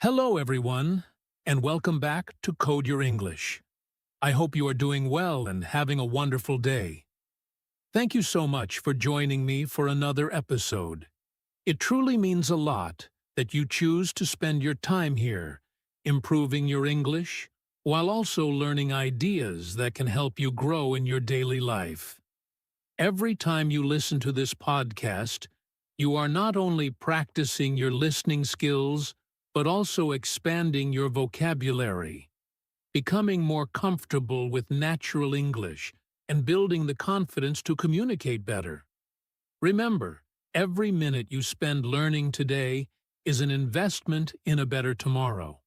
Hello, everyone, and welcome back to Code Your English. I hope you are doing well and having a wonderful day. Thank you so much for joining me for another episode. It truly means a lot that you choose to spend your time here, improving your English, while also learning ideas that can help you grow in your daily life. Every time you listen to this podcast, you are not only practicing your listening skills, but also expanding your vocabulary, becoming more comfortable with natural English, and building the confidence to communicate better. Remember, every minute you spend learning today is an investment in a better tomorrow.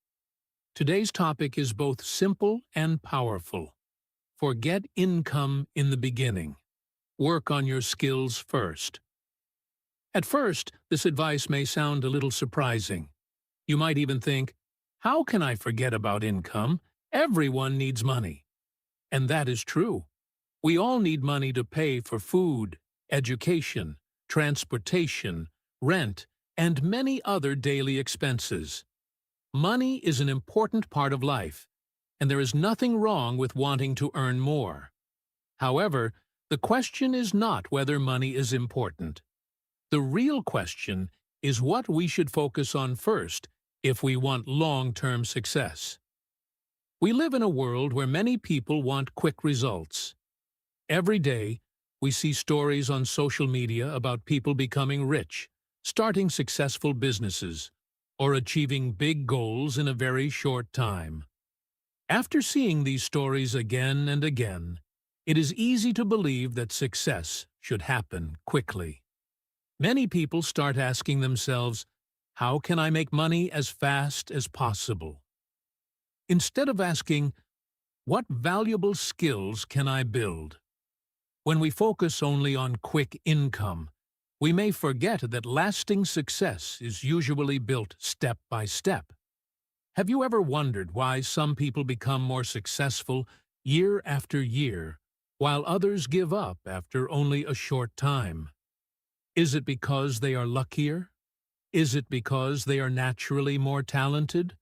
Today's topic is both simple and powerful. Forget income in the beginning. Work on your skills first. At first, this advice may sound a little surprising. You might even think, how can I forget about income? Everyone needs money. And that is true. We all need money to pay for food, education, transportation, rent, and many other daily expenses. Money is an important part of life, and there is nothing wrong with wanting to earn more. However, the question is not whether money is important. The real question is what we should focus on first if we want long-term success. We live in a world where many people want quick results. Every day, we see stories on social media about people becoming rich, starting successful businesses, or achieving big goals in a very short time. After seeing these stories again and again, it is easy to believe that success should happen quickly. Many people start asking themselves, how can I make money as fast as possible? Instead of asking, what valuable skills can I build? When we focus only on quick income, we may forget that lasting success is usually built step by step. Have you ever wondered why some people become more successful year after year, while others give up after only a short time? Is it because they are luckier? Is it because they are naturally more talented?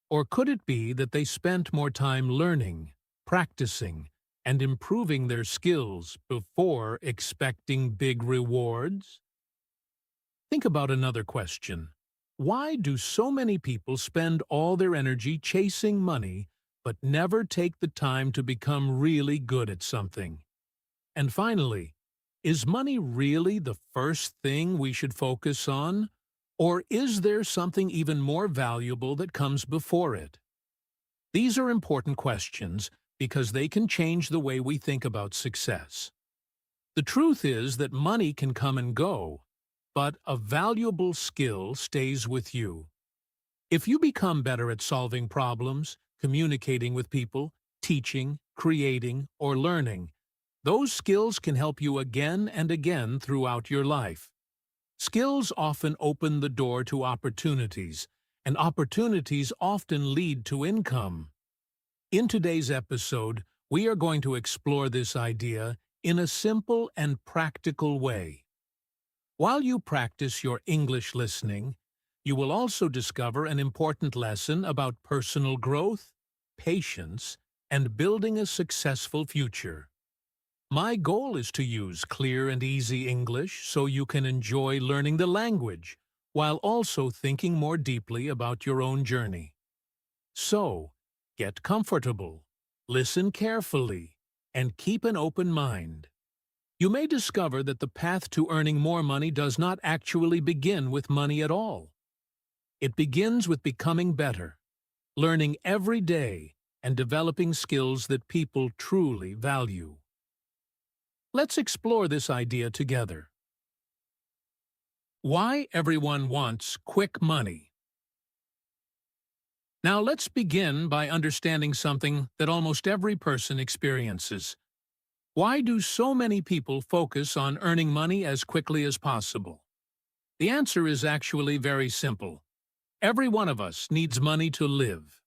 Or could it be that they spent more time learning, practicing, and improving their skills before expecting big rewards? Think about another question. Why do so many people spend all their energy chasing money but never take the time to become really good at something? And finally, is money really the first thing we should focus on? Or is there something even more valuable that comes before it? These are important questions because they can change the way we think about success. The truth is that money can come and go, but a valuable skill stays with you. If you become better at solving problems, communicating with people, teaching, creating, or learning, those skills can help you again and again throughout your life. Skills often open the door to opportunities, and opportunities often lead to income. In today's episode, we are going to explore this idea in a simple and practical way. While you practice your English listening, you will also discover an important lesson about personal growth, patience, and building a successful future. My goal is to use clear and easy English so you can enjoy learning the language while also thinking more deeply about your own journey. So, get comfortable, listen carefully, and keep an open mind. You may discover that the path to earning more money does not actually begin with money at all. It begins with becoming better, learning every day, and developing skills that people truly value. Let's explore this idea together. Why everyone wants quick money. Now let's begin by understanding something that almost every person experiences. Why do so many people focus on earning money as quickly as possible? The answer is actually very simple. Every one of us needs money to live.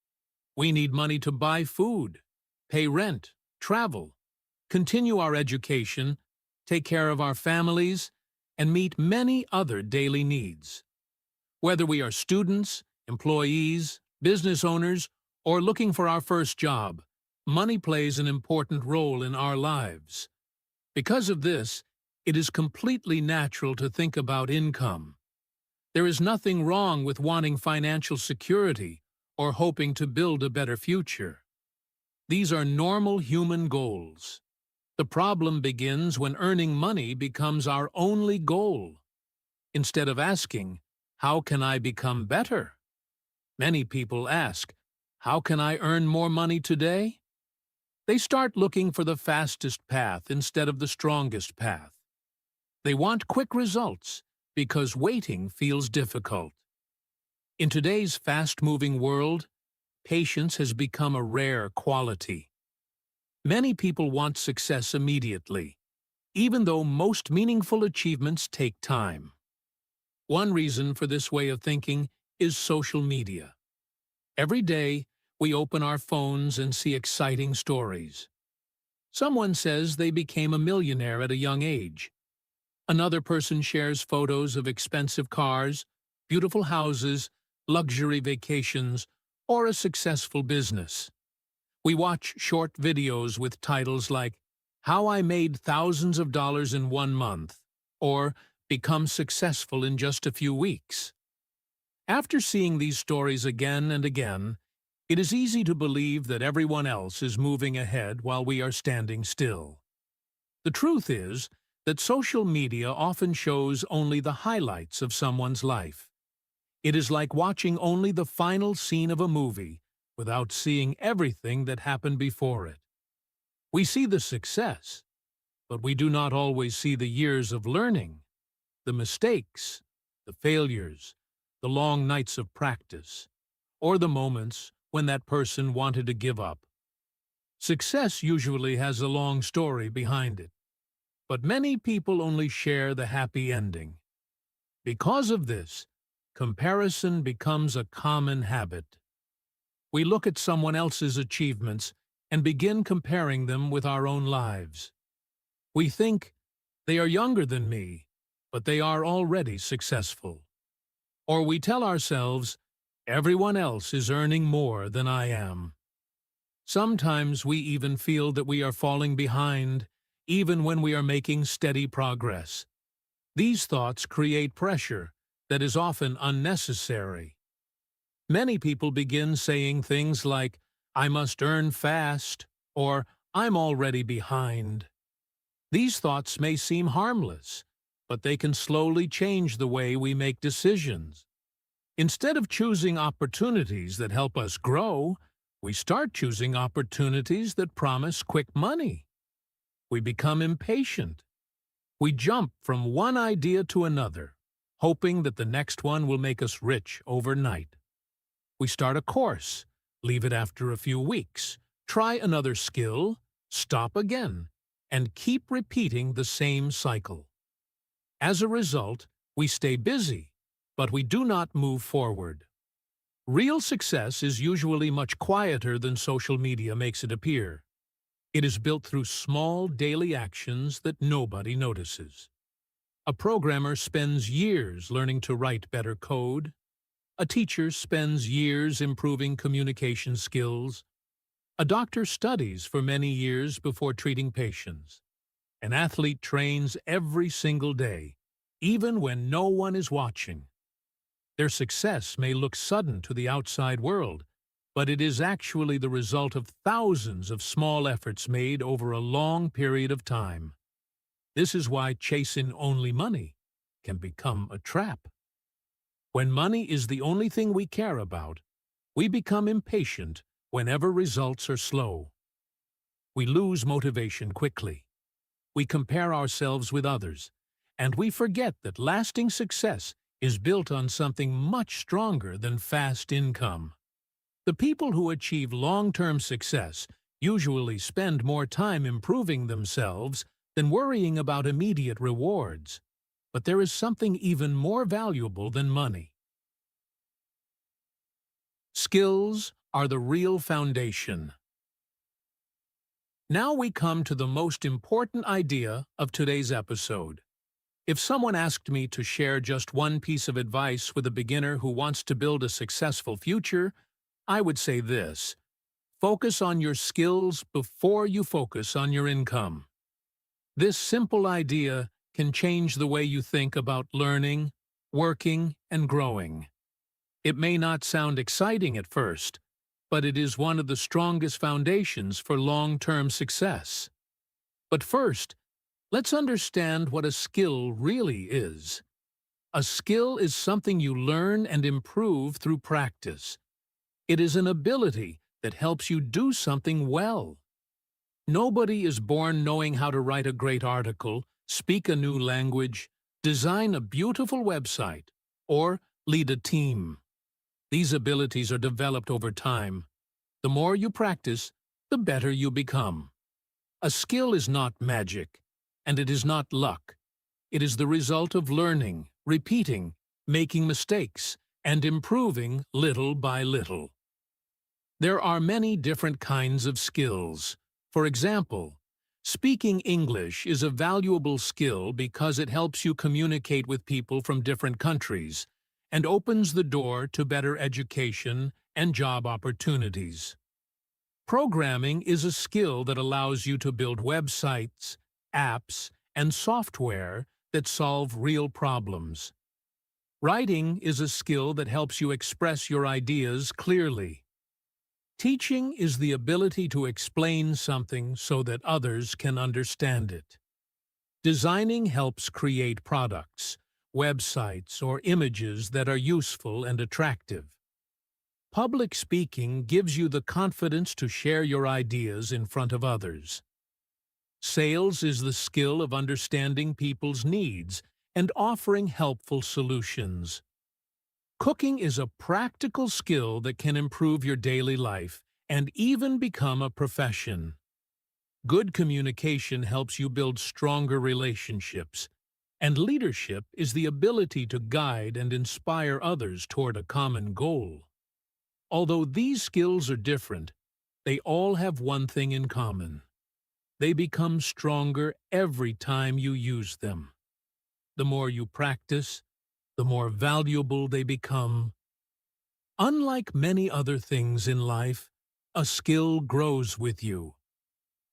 We need money to buy food, pay rent, travel, continue our education, take care of our families, and meet many other daily needs. Whether we are students, employees, business owners, or looking for our first job, money plays an important role in our lives. Because of this, it is completely natural to think about income. There is nothing wrong with wanting financial security or hoping to build a better future. These are normal human goals. The problem begins when earning money becomes our only goal. Instead of asking, "How can I become better?" many people ask, "How can I earn more money today?" They start looking for the fastest path instead of the strongest path. They want quick results because waiting feels difficult. In today's fast-moving world, patience has become a rare quality. Many people want success immediately, even though most meaningful achievements take time. One reason for this way of thinking is social media. Every day, we open our phones and see exciting stories. Someone says they became a millionaire at a young age. Another person shares photos of expensive cars, beautiful houses, luxury vacations, or a successful business. We watch short videos with titles like "How I Made Thousands of Dollars in 1 month" or "Become Successful in Just a Few Weeks." After seeing these stories again and again, it is easy to believe that everyone else is moving ahead while we are standing still. The truth is that social media often shows only the highlights of someone's life. It is like watching only the final scene of a movie without seeing everything that happened before it. We see the success, but we do not always see the years of learning, the mistakes, the failures, the long nights of practice, or the moments when that person wanted to give up. Success usually has a long story behind it, but many people only share the happy ending. Because of this, comparison becomes a common habit. We look at someone else's achievements and begin comparing them with our own lives. We think, "They are younger than me, but they are already successful." Or we tell ourselves, "Everyone else is earning more than I am." Sometimes we even feel that we are falling behind, even when we are making steady progress. These thoughts create pressure that is often unnecessary. Many people begin saying things like, "I must earn fast," or "I'm already behind." These thoughts may seem harmless, but they can slowly change the way we make decisions. Instead of choosing opportunities that help us grow, we start choosing opportunities that promise quick money. We become impatient. We jump from one idea to another, hoping that the next one will make us rich overnight. We start a course, leave it after a few weeks, try another skill, stop again, and keep repeating the same cycle. As a result, we stay busy, but we do not move forward. Real success is usually much quieter than social media makes it appear. It is built through small daily actions that nobody notices. A programmer spends years learning to write better code. A teacher spends years improving communication skills. A doctor studies for many years before treating patients. An athlete trains every single day, even when no one is watching. Their success may look sudden to the outside world, but it is actually the result of thousands of small efforts made over a long period of time. This is why chasing only money can become a trap. When money is the only thing we care about, we become impatient whenever results are slow. We lose motivation quickly. We compare ourselves with others, and we forget that lasting success is built on something much stronger than fast income. The people who achieve long-term success usually spend more time improving themselves than worrying about immediate rewards. But there is something even more valuable than money. Skills are the real foundation. Now we come to the most important idea of today's episode. If someone asked me to share just one piece of advice with a beginner who wants to build a successful future, I would say this: focus on your skills before you focus on your income. This simple idea can change the way you think about learning, working, and growing. It may not sound exciting at first, but it is one of the strongest foundations for long-term success. But first, let's understand what a skill really is. A skill is something you learn and improve through practice. It is an ability that helps you do something well. Nobody is born knowing how to write a great article, speak a new language, design a beautiful website, or lead a team. These abilities are developed over time. The more you practice, the better you become. A skill is not magic, and it is not luck. It is the result of learning, repeating, making mistakes, and improving little by little. There are many different kinds of skills. For example, speaking English is a valuable skill because it helps you communicate with people from different countries and opens the door to better education and job opportunities. Programming is a skill that allows you to build websites, apps, and software that solve real problems. Writing is a skill that helps you express your ideas clearly. Teaching is the ability to explain something so that others can understand it. Designing helps create products, websites, or images that are useful and attractive. Public speaking gives you the confidence to share your ideas in front of others. Sales is the skill of understanding people's needs and offering helpful solutions. Cooking is a practical skill that can improve your daily life and even become a profession. Good communication helps you build stronger relationships, and leadership is the ability to guide and inspire others toward a common goal. Although these skills are different, they all have one thing in common. They become stronger every time you use them. The more you practice, the more valuable they become. Unlike many other things in life, a skill grows with you.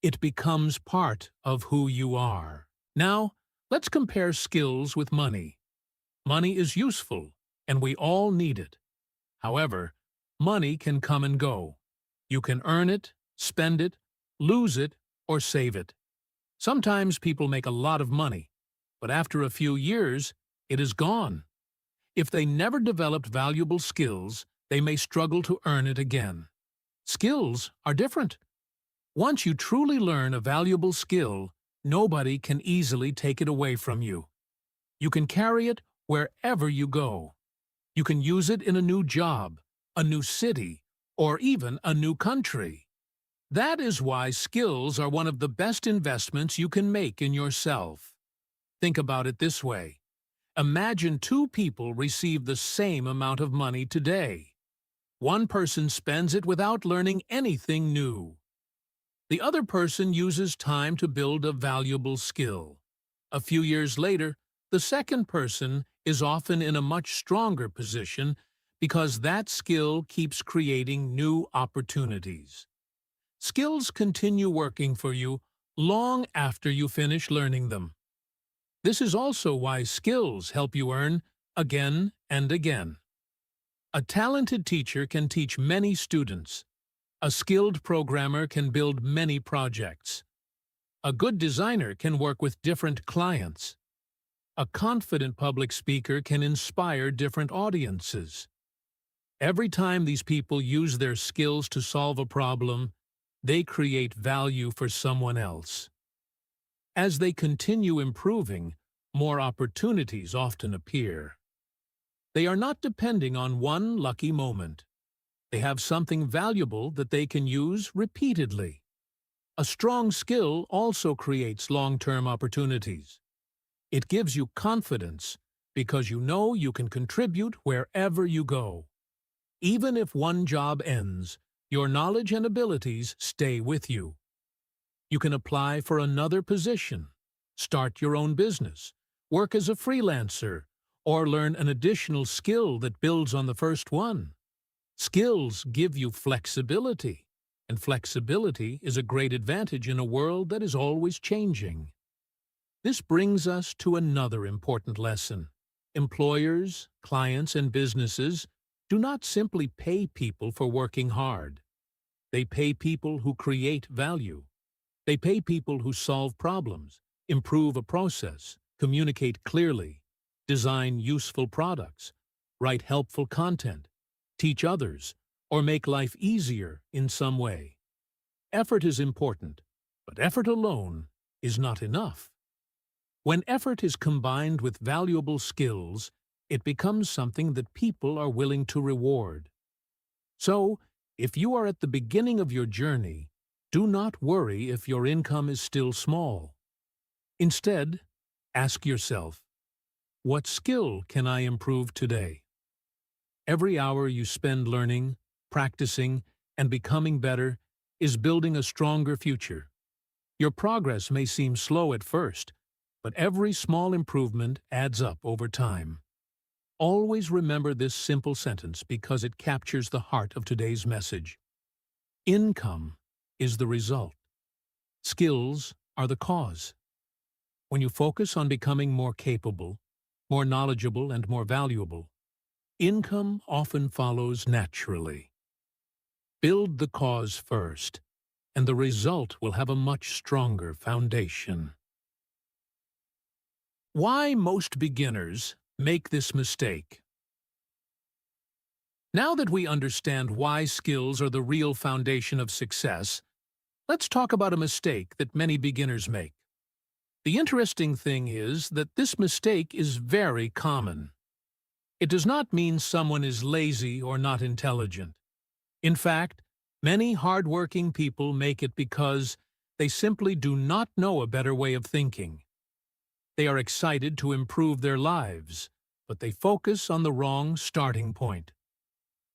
It becomes part of who you are. Now, let's compare skills with money. Money is useful, and we all need it. However, money can come and go. You can earn it, spend it, lose it, or save it. Sometimes people make a lot of money, but after a few years, it is gone. If they never developed valuable skills, they may struggle to earn it again. Skills are different. Once you truly learn a valuable skill, nobody can easily take it away from you. You can carry it wherever you go. You can use it in a new job, a new city, or even a new country. That is why skills are one of the best investments you can make in yourself. Think about it this way. Imagine two people receive the same amount of money today. One person spends it without learning anything new. The other person uses time to build a valuable skill. A few years later, the second person is often in a much stronger position because that skill keeps creating new opportunities. Skills continue working for you long after you finish learning them. This is also why skills help you earn again and again. A talented teacher can teach many students. A skilled programmer can build many projects. A good designer can work with different clients. A confident public speaker can inspire different audiences. Every time these people use their skills to solve a problem, they create value for someone else. As they continue improving, more opportunities often appear. They are not depending on one lucky moment. They have something valuable that they can use repeatedly. A strong skill also creates long-term opportunities. It gives you confidence because you know you can contribute wherever you go. Even if one job ends, your knowledge and abilities stay with you. You can apply for another position, start your own business, work as a freelancer, or learn an additional skill that builds on the first one. Skills give you flexibility, and flexibility is a great advantage in a world that is always changing. This brings us to another important lesson. Employers, clients, and businesses do not simply pay people for working hard. They pay people who create value. They pay people who solve problems, improve a process, communicate clearly, design useful products, write helpful content, teach others, or make life easier in some way. Effort is important, but effort alone is not enough. When effort is combined with valuable skills, it becomes something that people are willing to reward. So, if you are at the beginning of your journey, do not worry if your income is still small. Instead, ask yourself, what skill can I improve today? Every hour you spend learning, practicing, and becoming better is building a stronger future. Your progress may seem slow at first, but every small improvement adds up over time. Always remember this simple sentence because it captures the heart of today's message. Income is the result. Skills are the cause. When you focus on becoming more capable, more knowledgeable, and more valuable, income often follows naturally. Build the cause first, and the result will have a much stronger foundation. Why most beginners make this mistake. Now that we understand why skills are the real foundation of success, let's talk about a mistake that many beginners make. The interesting thing is that this mistake is very common. It does not mean someone is lazy or not intelligent. In fact, many hardworking people make it because they simply do not know a better way of thinking. They are excited to improve their lives, but they focus on the wrong starting point.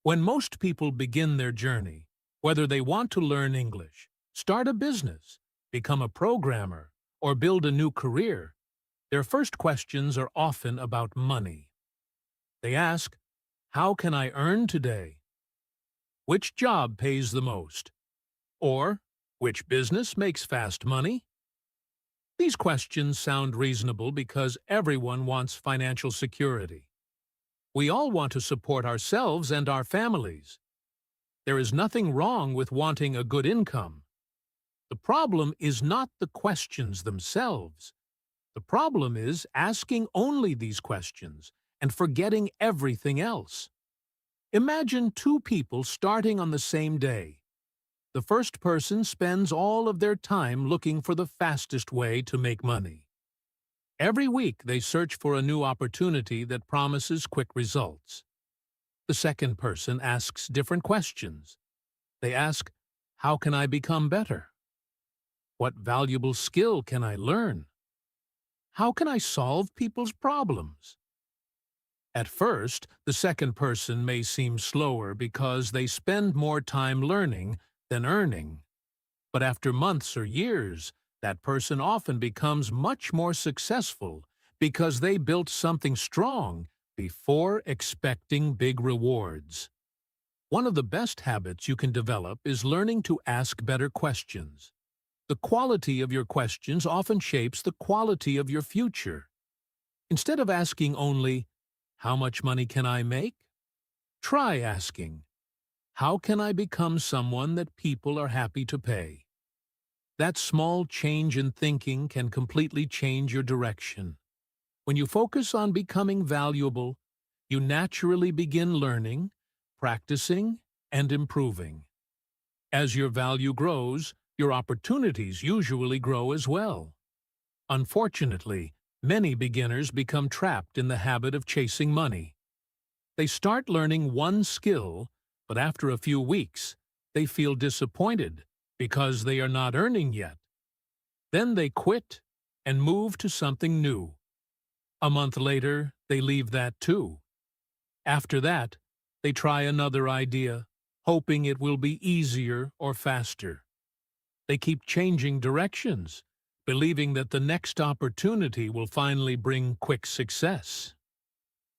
When most people begin their journey, whether they want to learn English, start a business, become a programmer, or build a new career, their first questions are often about money. They ask, how can I earn today? Which job pays the most? Or, which business makes fast money? These questions sound reasonable because everyone wants financial security. We all want to support ourselves and our families. There is nothing wrong with wanting a good income. The problem is not the questions themselves. The problem is asking only these questions and forgetting everything else. Imagine two people starting on the same day. The first person spends all of their time looking for the fastest way to make money. Every week they search for a new opportunity that promises quick results. The second person asks different questions. They ask, how can I become better? What valuable skill can I learn? How can I solve people's problems? At first, the second person may seem slower because they spend more time learning than earning. But after months or years, that person often becomes much more successful because they built something strong before expecting big rewards. One of the best habits you can develop is learning to ask better questions. The quality of your questions often shapes the quality of your future. Instead of asking only, how much money can I make? Try asking, how can I become someone that people are happy to pay? That small change in thinking can completely change your direction. When you focus on becoming valuable, you naturally begin learning, practicing, and improving. As your value grows, your opportunities usually grow as well. Unfortunately, many beginners become trapped in the habit of chasing money. They start learning one skill, but after a few weeks, they feel disappointed because they are not earning yet. Then they quit and move to something new. A month later, they leave that too. After that, they try another idea, hoping it will be easier or faster. They keep changing directions, believing that the next opportunity will finally bring quick success.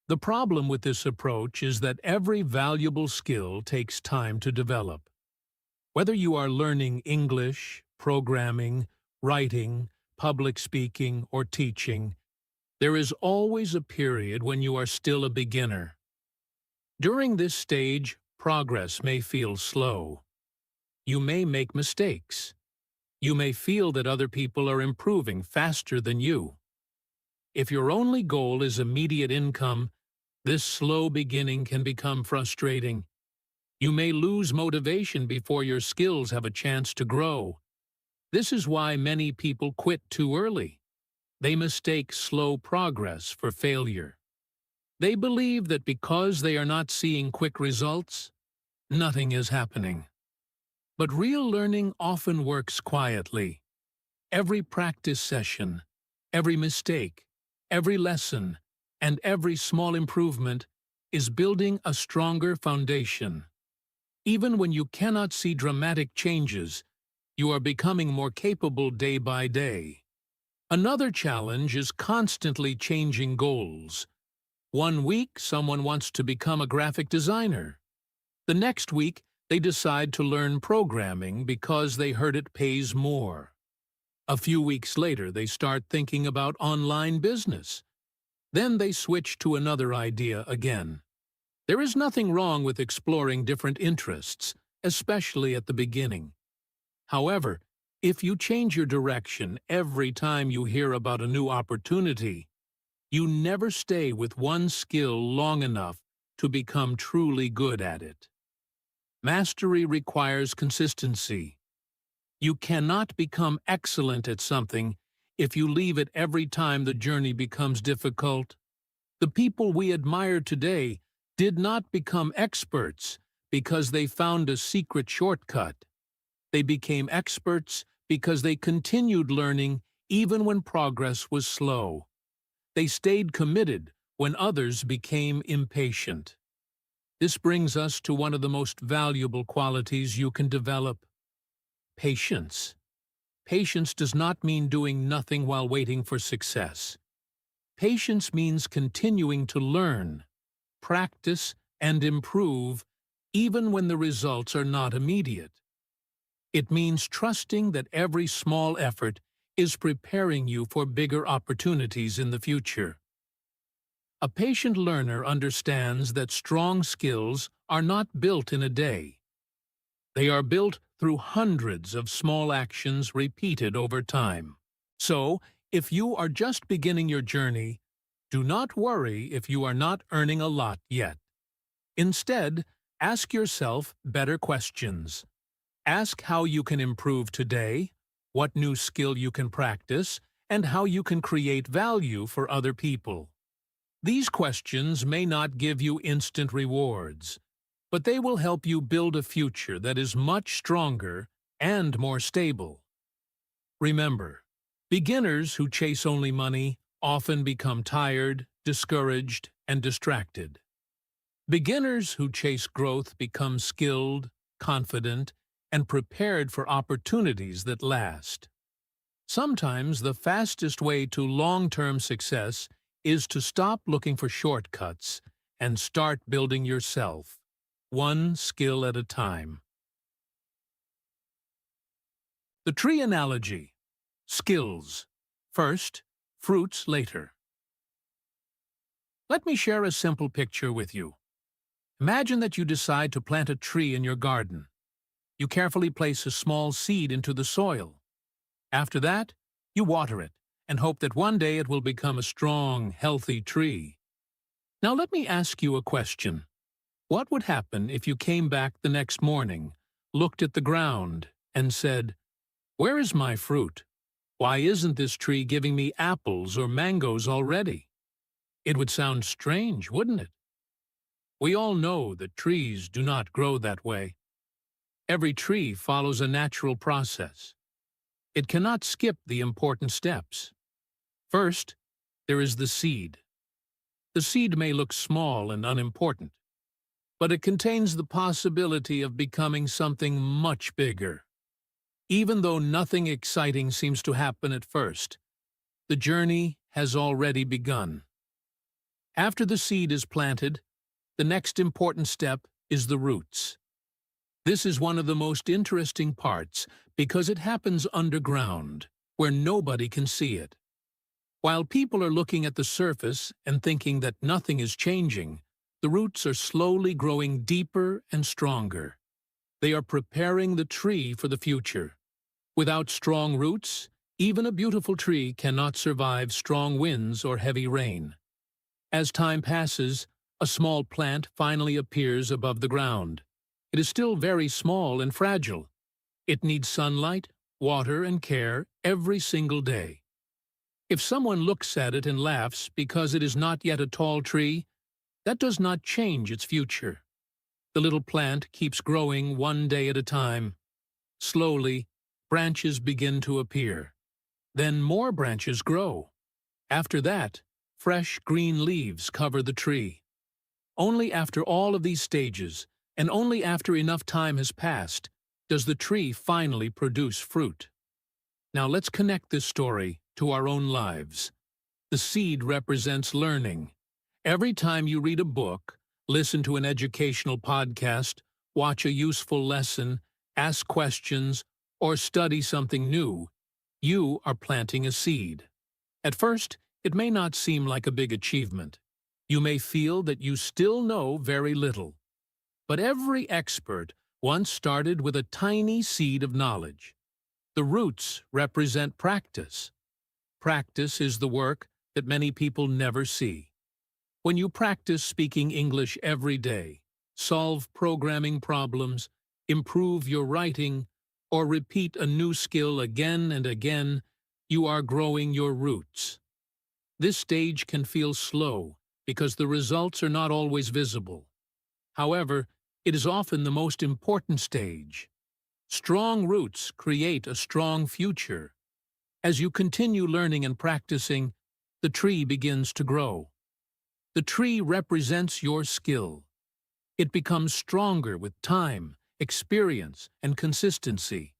The problem with this approach is that every valuable skill takes time to develop. Whether you are learning English, programming, writing, public speaking, or teaching, there is always a period when you are still a beginner. During this stage, progress may feel slow. You may make mistakes. You may feel that other people are improving faster than you. If your only goal is immediate income, this slow beginning can become frustrating. You may lose motivation before your skills have a chance to grow. This is why many people quit too early. They mistake slow progress for failure. They believe that because they are not seeing quick results, nothing is happening. But real learning often works quietly. Every practice session, every mistake, every lesson, and every small improvement is building a stronger foundation. Even when you cannot see dramatic changes, you are becoming more capable day by day. Another challenge is constantly changing goals. One week, someone wants to become a graphic designer. The next week, they decide to learn programming because they heard it pays more. A few weeks later, they start thinking about online business. Then they switch to another idea again. There is nothing wrong with exploring different interests, especially at the beginning. However, if you change your direction every time you hear about a new opportunity, you never stay with one skill long enough to become truly good at it. Mastery requires consistency. You cannot become excellent at something if you leave it every time the journey becomes difficult. The people we admire today did not become experts because they found a secret shortcut. They became experts because they continued learning even when progress was slow. They stayed committed when others became impatient. This brings us to one of the most valuable qualities you can develop: patience. Patience does not mean doing nothing while waiting for success. Patience means continuing to learn, practice, and improve even when the results are not immediate. It means trusting that every small effort is preparing you for bigger opportunities in the future. A patient learner understands that strong skills are not built in a day. They are built through hundreds of small actions repeated over time. So, if you are just beginning your journey, do not worry if you are not earning a lot yet. Instead, ask yourself better questions. Ask how you can improve today, what new skill you can practice, and how you can create value for other people. These questions may not give you instant rewards, but they will help you build a future that is much stronger and more stable. Remember, beginners who chase only money often become tired, discouraged, and distracted. Beginners who chase growth become skilled, confident, and prepared for opportunities that last. Sometimes the fastest way to long-term success is to stop looking for shortcuts and start building yourself, one skill at a time. The tree analogy: skills first, fruits later. Let me share a simple picture with you. Imagine that you decide to plant a tree in your garden. You carefully place a small seed into the soil. After that, you water it and hope that one day it will become a strong, healthy tree. Now let me ask you a question. What would happen if you came back the next morning, looked at the ground, and said, "Where is my fruit? Why isn't this tree giving me apples or mangoes already?" It would sound strange, wouldn't it? We all know that trees do not grow that way. Every tree follows a natural process. It cannot skip the important steps. First, there is the seed. The seed may look small and unimportant, but it contains the possibility of becoming something much bigger. Even though nothing exciting seems to happen at first, the journey has already begun. After the seed is planted, the next important step is the roots. This is one of the most interesting parts because it happens underground, where nobody can see it. While people are looking at the surface and thinking that nothing is changing, the roots are slowly growing deeper and stronger. They are preparing the tree for the future. Without strong roots, even a beautiful tree cannot survive strong winds or heavy rain. As time passes, a small plant finally appears above the ground. It is still very small and fragile. It needs sunlight, water, and care every single day. If someone looks at it and laughs because it is not yet a tall tree, that does not change its future. The little plant keeps growing one day at a time. Slowly, branches begin to appear. Then more branches grow. After that, fresh green leaves cover the tree. Only after all of these stages, and only after enough time has passed, does the tree finally produce fruit. Now let's connect this story to our own lives. The seed represents learning. Every time you read a book, listen to an educational podcast, watch a useful lesson, ask questions, or study something new, you are planting a seed. At first, it may not seem like a big achievement. You may feel that you still know very little. But every expert once started with a tiny seed of knowledge. The roots represent practice. Practice is the work that many people never see. When you practice speaking English every day, solve programming problems, improve your writing, or repeat a new skill again and again, you are growing your roots. This stage can feel slow because the results are not always visible. However, it is often the most important stage. Strong roots create a strong future. As you continue learning and practicing, the tree begins to grow. The tree represents your skill. It becomes stronger with time, experience, and consistency.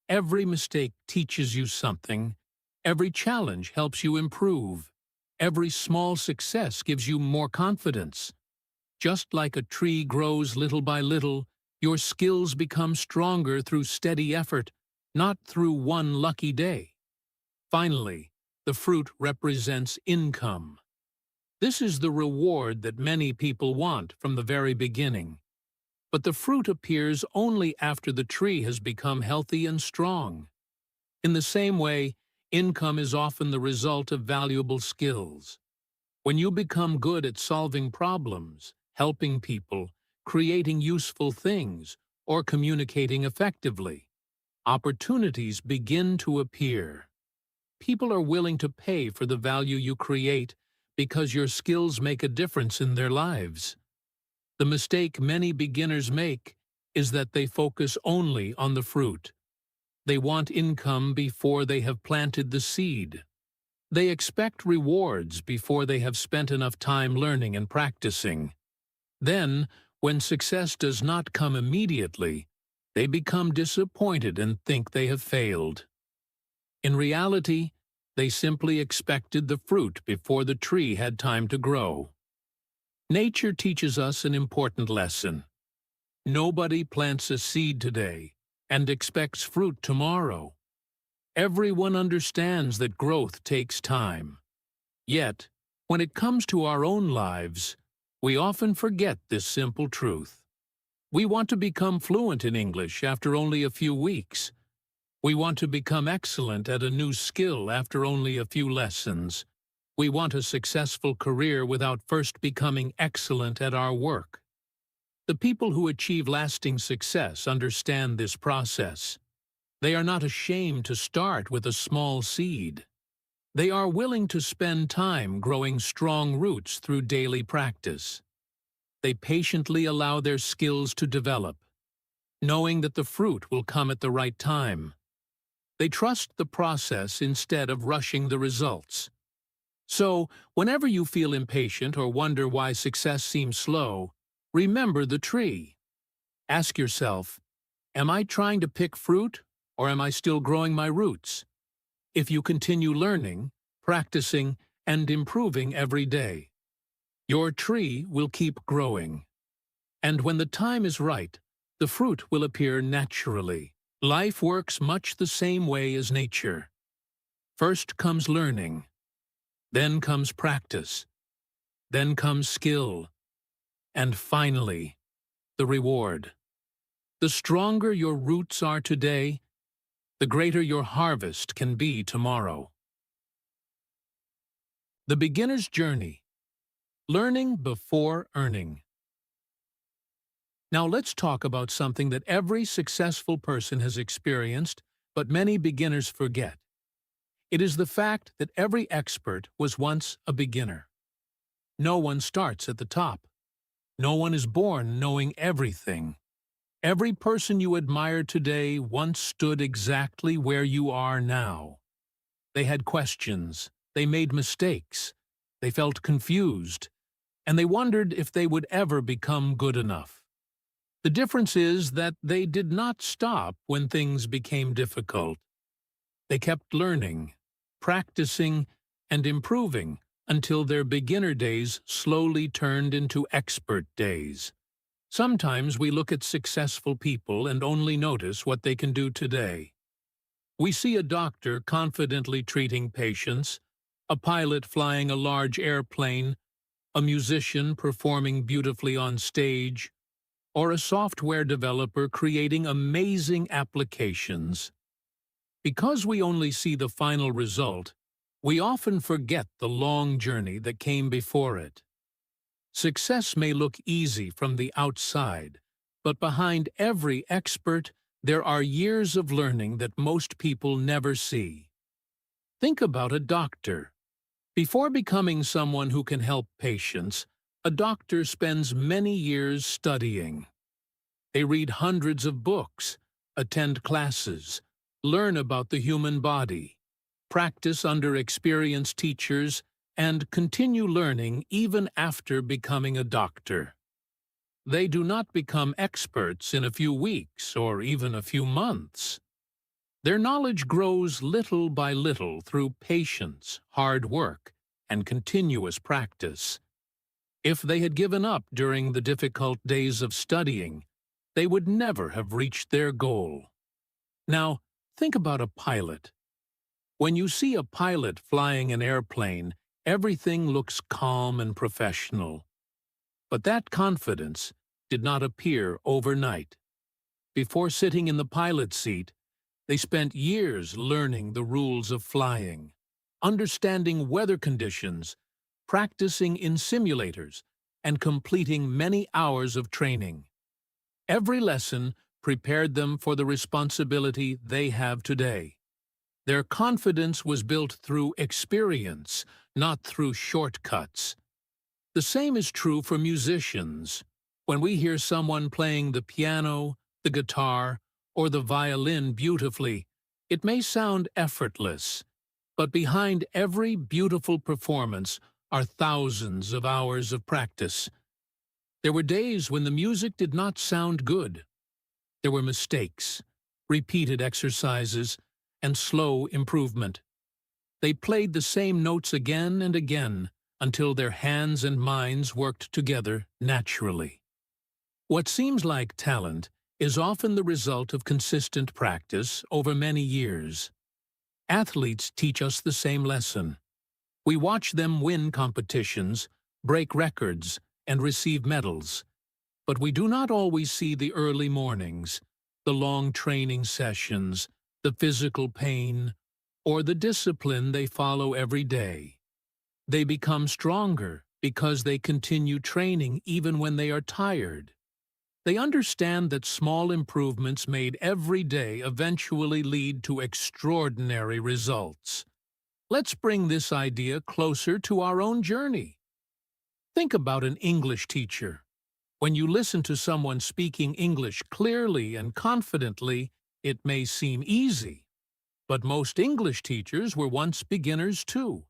Every mistake teaches you something. Every challenge helps you improve. Every small success gives you more confidence. Just like a tree grows little by little, your skills become stronger through steady effort, not through one lucky day. Finally, the fruit represents income. This is the reward that many people want from the very beginning. But the fruit appears only after the tree has become healthy and strong. In the same way, income is often the result of valuable skills. When you become good at solving problems, helping people, creating useful things, or communicating effectively, opportunities begin to appear. People are willing to pay for the value you create because your skills make a difference in their lives. The mistake many beginners make is that they focus only on the fruit. They want income before they have planted the seed. They expect rewards before they have spent enough time learning and practicing. Then, when success does not come immediately, they become disappointed and think they have failed. In reality, they simply expected the fruit before the tree had time to grow. Nature teaches us an important lesson. Nobody plants a seed today and expects fruit tomorrow. Everyone understands that growth takes time. Yet, when it comes to our own lives, we often forget this simple truth. We want to become fluent in English after only a few weeks. We want to become excellent at a new skill after only a few lessons. We want a successful career without first becoming excellent at our work. The people who achieve lasting success understand this process. They are not ashamed to start with a small seed. They are willing to spend time growing strong roots through daily practice. They patiently allow their skills to develop, knowing that the fruit will come at the right time. They trust the process instead of rushing the results. So, whenever you feel impatient or wonder why success seems slow, remember the tree. Ask yourself, am I trying to pick fruit Or am I still growing my roots? If you continue learning, practicing, and improving every day, your tree will keep growing. And when the time is right, the fruit will appear naturally. Life works much the same way as nature. First comes learning, then comes practice, then comes skill, and finally, the reward. The stronger your roots are today, the greater your harvest can be tomorrow. The beginner's journey. Learning before earning. Now let's talk about something that every successful person has experienced, but many beginners forget. It is the fact that every expert was once a beginner. No one starts at the top. No one is born knowing everything. Every person you admire today once stood exactly where you are now. They had questions, they made mistakes, they felt confused, and they wondered if they would ever become good enough. The difference is that they did not stop when things became difficult. They kept learning, practicing, and improving until their beginner days slowly turned into expert days. Sometimes we look at successful people and only notice what they can do today. We see a doctor confidently treating patients, a pilot flying a large airplane, a musician performing beautifully on stage, or a software developer creating amazing applications. Because we only see the final result, we often forget the long journey that came before it. Success may look easy from the outside, but behind every expert, there are years of learning that most people never see. Think about a doctor. Before becoming someone who can help patients, a doctor spends many years studying. They read hundreds of books, attend classes, learn about the human body, practice under experienced teachers, and continue learning even after becoming a doctor. They do not become experts in a few weeks or even a few months. Their knowledge grows little by little through patience, hard work, and continuous practice. If they had given up during the difficult days of studying, they would never have reached their goal. Now, think about a pilot. When you see a pilot flying an airplane, everything looks calm and professional. But that confidence did not appear overnight. Before sitting in the pilot's seat, they spent years learning the rules of flying, understanding weather conditions, practicing in simulators, and completing many hours of training. Every lesson prepared them for the responsibility they have today. Their confidence was built through experience, not through shortcuts. The same is true for musicians. When we hear someone playing the piano, the guitar, or the violin beautifully, it may sound effortless, but behind every beautiful performance are thousands of hours of practice. There were days when the music did not sound good. There were mistakes, repeated exercises, and slow improvement. They played the same notes again and again until their hands and minds worked together naturally. What seems like talent is often the result of consistent practice over many years. Athletes teach us the same lesson. We watch them win competitions, break records, and receive medals. But we do not always see the early mornings, the long training sessions, the physical pain, or the discipline they follow every day. They become stronger because they continue training even when they are tired. They understand that small improvements made every day eventually lead to extraordinary results. Let's bring this idea closer to our own journey. Think about an English teacher. When you listen to someone speaking English clearly and confidently, it may seem easy. But most English teachers were once beginners too.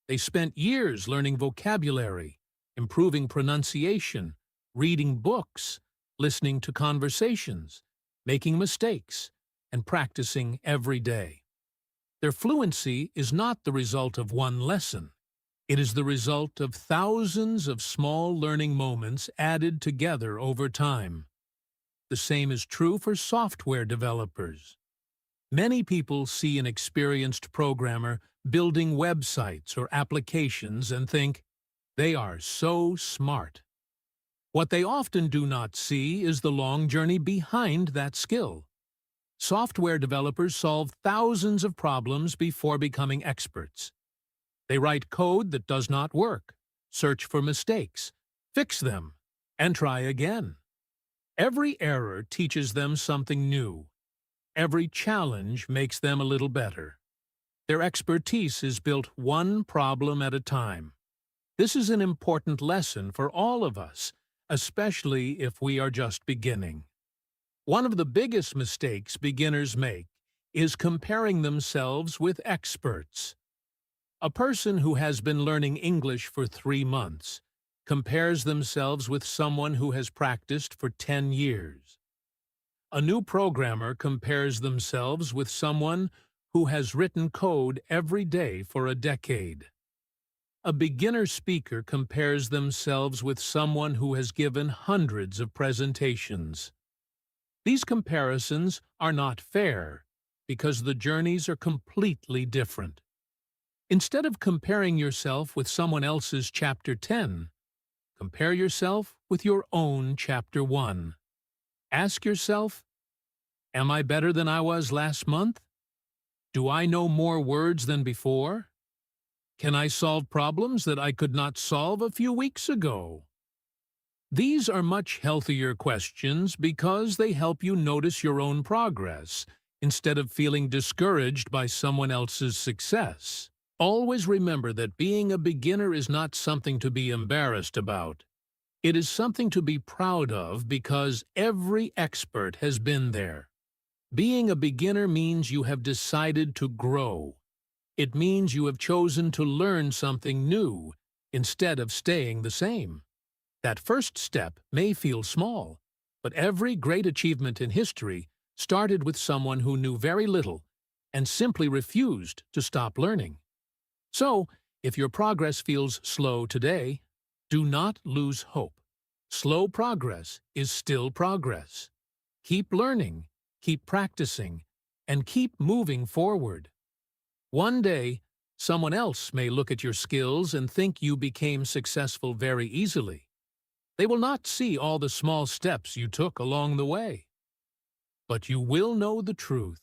They spent years learning vocabulary, improving pronunciation, reading books, listening to conversations, making mistakes, and practicing every day. Their fluency is not the result of one lesson. It is the result of thousands of small learning moments added together over time. The same is true for software developers. Many people see an experienced programmer building websites or applications and think, they are so smart. What they often do not see is the long journey behind that skill. Software developers solve thousands of problems before becoming experts. They write code that does not work, search for mistakes, fix them, and try again. Every error teaches them something new. Every challenge makes them a little better. Their expertise is built one problem at a time. This is an important lesson for all of us, especially if we are just beginning. One of the biggest mistakes beginners make is comparing themselves with experts. A person who has been learning English for 3 months compares themselves with someone who has practiced for 10 years. A new programmer compares themselves with someone who has written code every day for a decade. A beginner speaker compares themselves with someone who has given hundreds of presentations. These comparisons are not fair because the journeys are completely different. Instead of comparing yourself with someone else's Chapter 10, compare yourself with your own Chapter 1. Ask yourself, am I better than I was last month? Do I know more words than before? Can I solve problems that I could not solve a few weeks ago? These are much healthier questions because they help you notice your own progress instead of feeling discouraged by someone else's success. Always remember that being a beginner is not something to be embarrassed about. It is something to be proud of because every expert has been there. Being a beginner means you have decided to grow. It means you have chosen to learn something new instead of staying the same. That first step may feel small, but every great achievement in history started with someone who knew very little and simply refused to stop learning. So, if your progress feels slow today, do not lose hope. Slow progress is still progress. Keep learning, keep practicing, and keep moving forward. One day, someone else may look at your skills and think you became successful very easily. They will not see all the small steps you took along the way. But you will know the truth.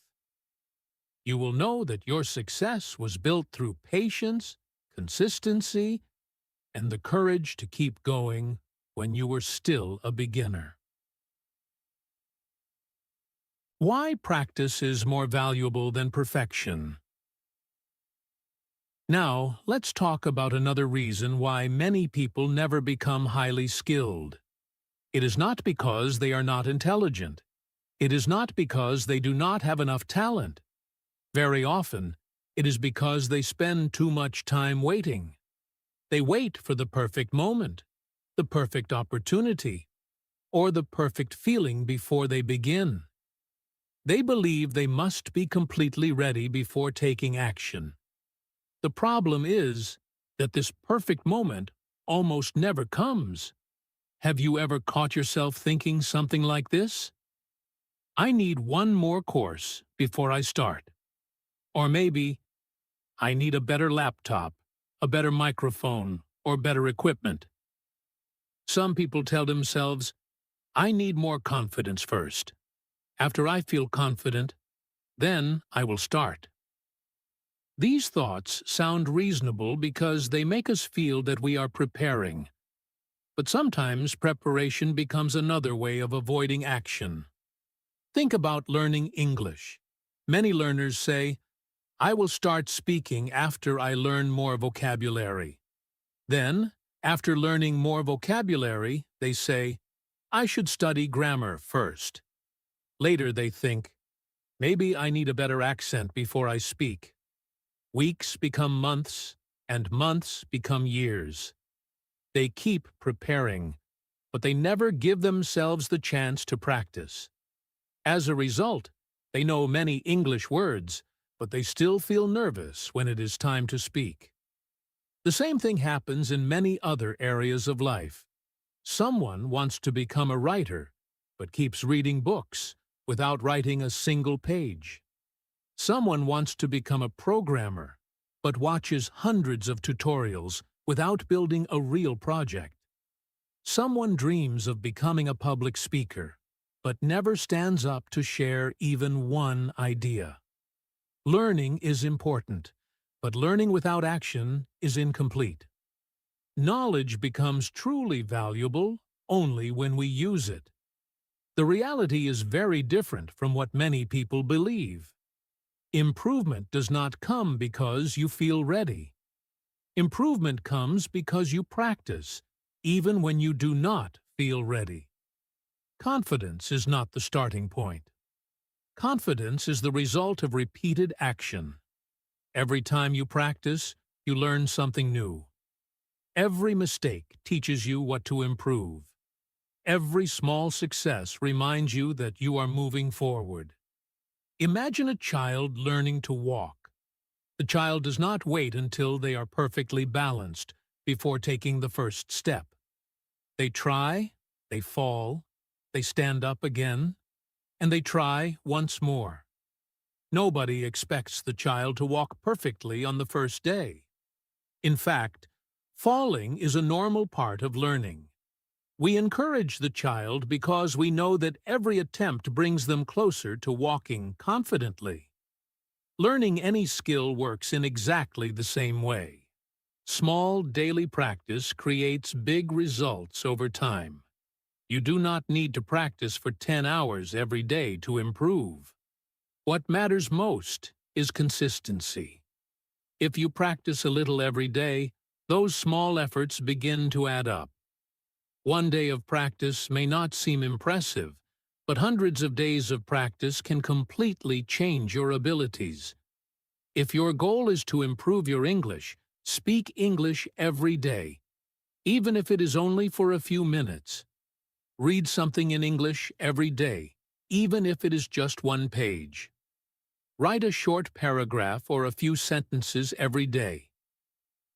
You will know that your success was built through patience, consistency, and the courage to keep going when you were still a beginner. Why practice is more valuable than perfection? Now, let's talk about another reason why many people never become highly skilled. It is not because they are not intelligent. It is not because they do not have enough talent. Very often, it is because they spend too much time waiting. They wait for the perfect moment, the perfect opportunity, or the perfect feeling before they begin. They believe they must be completely ready before taking action. The problem is that this perfect moment almost never comes. Have you ever caught yourself thinking something like this? I need one more course before I start. Or maybe, I need a better laptop, a better microphone, or better equipment. Some people tell themselves, I need more confidence first. After I feel confident, then I will start. These thoughts sound reasonable because they make us feel that we are preparing. But sometimes preparation becomes another way of avoiding action. Think about learning English. Many learners say, I will start speaking after I learn more vocabulary. Then, after learning more vocabulary, they say, I should study grammar first. Later they think, maybe I need a better accent before I speak. Weeks become months, and months become years. They keep preparing, but they never give themselves the chance to practice. As a result, They know many English words, but they still feel nervous when it is time to speak. The same thing happens in many other areas of life. Someone wants to become a writer, but keeps reading books without writing a single page. Someone wants to become a programmer, but watches hundreds of tutorials without building a real project. Someone dreams of becoming a public speaker, but never stands up to share even one idea. Learning is important, but learning without action is incomplete. Knowledge becomes truly valuable only when we use it. The reality is very different from what many people believe. Improvement does not come because you feel ready. Improvement comes because you practice, even when you do not feel ready. Confidence is not the starting point. Confidence is the result of repeated action. Every time you practice, you learn something new. Every mistake teaches you what to improve. Every small success reminds you that you are moving forward. Imagine a child learning to walk. The child does not wait until they are perfectly balanced before taking the first step. They try, they fall, they stand up again, and they try once more. Nobody expects the child to walk perfectly on the first day. In fact, falling is a normal part of learning. We encourage the child because we know that every attempt brings them closer to walking confidently. Learning any skill works in exactly the same way. Small daily practice creates big results over time. You do not need to practice for 10 hours every day to improve. What matters most is consistency. If you practice a little every day, those small efforts begin to add up. One day of practice may not seem impressive, but hundreds of days of practice can completely change your abilities. If your goal is to improve your English, speak English every day, even if it is only for a few minutes. Read something in English every day, even if it is just one page. Write a short paragraph or a few sentences every day.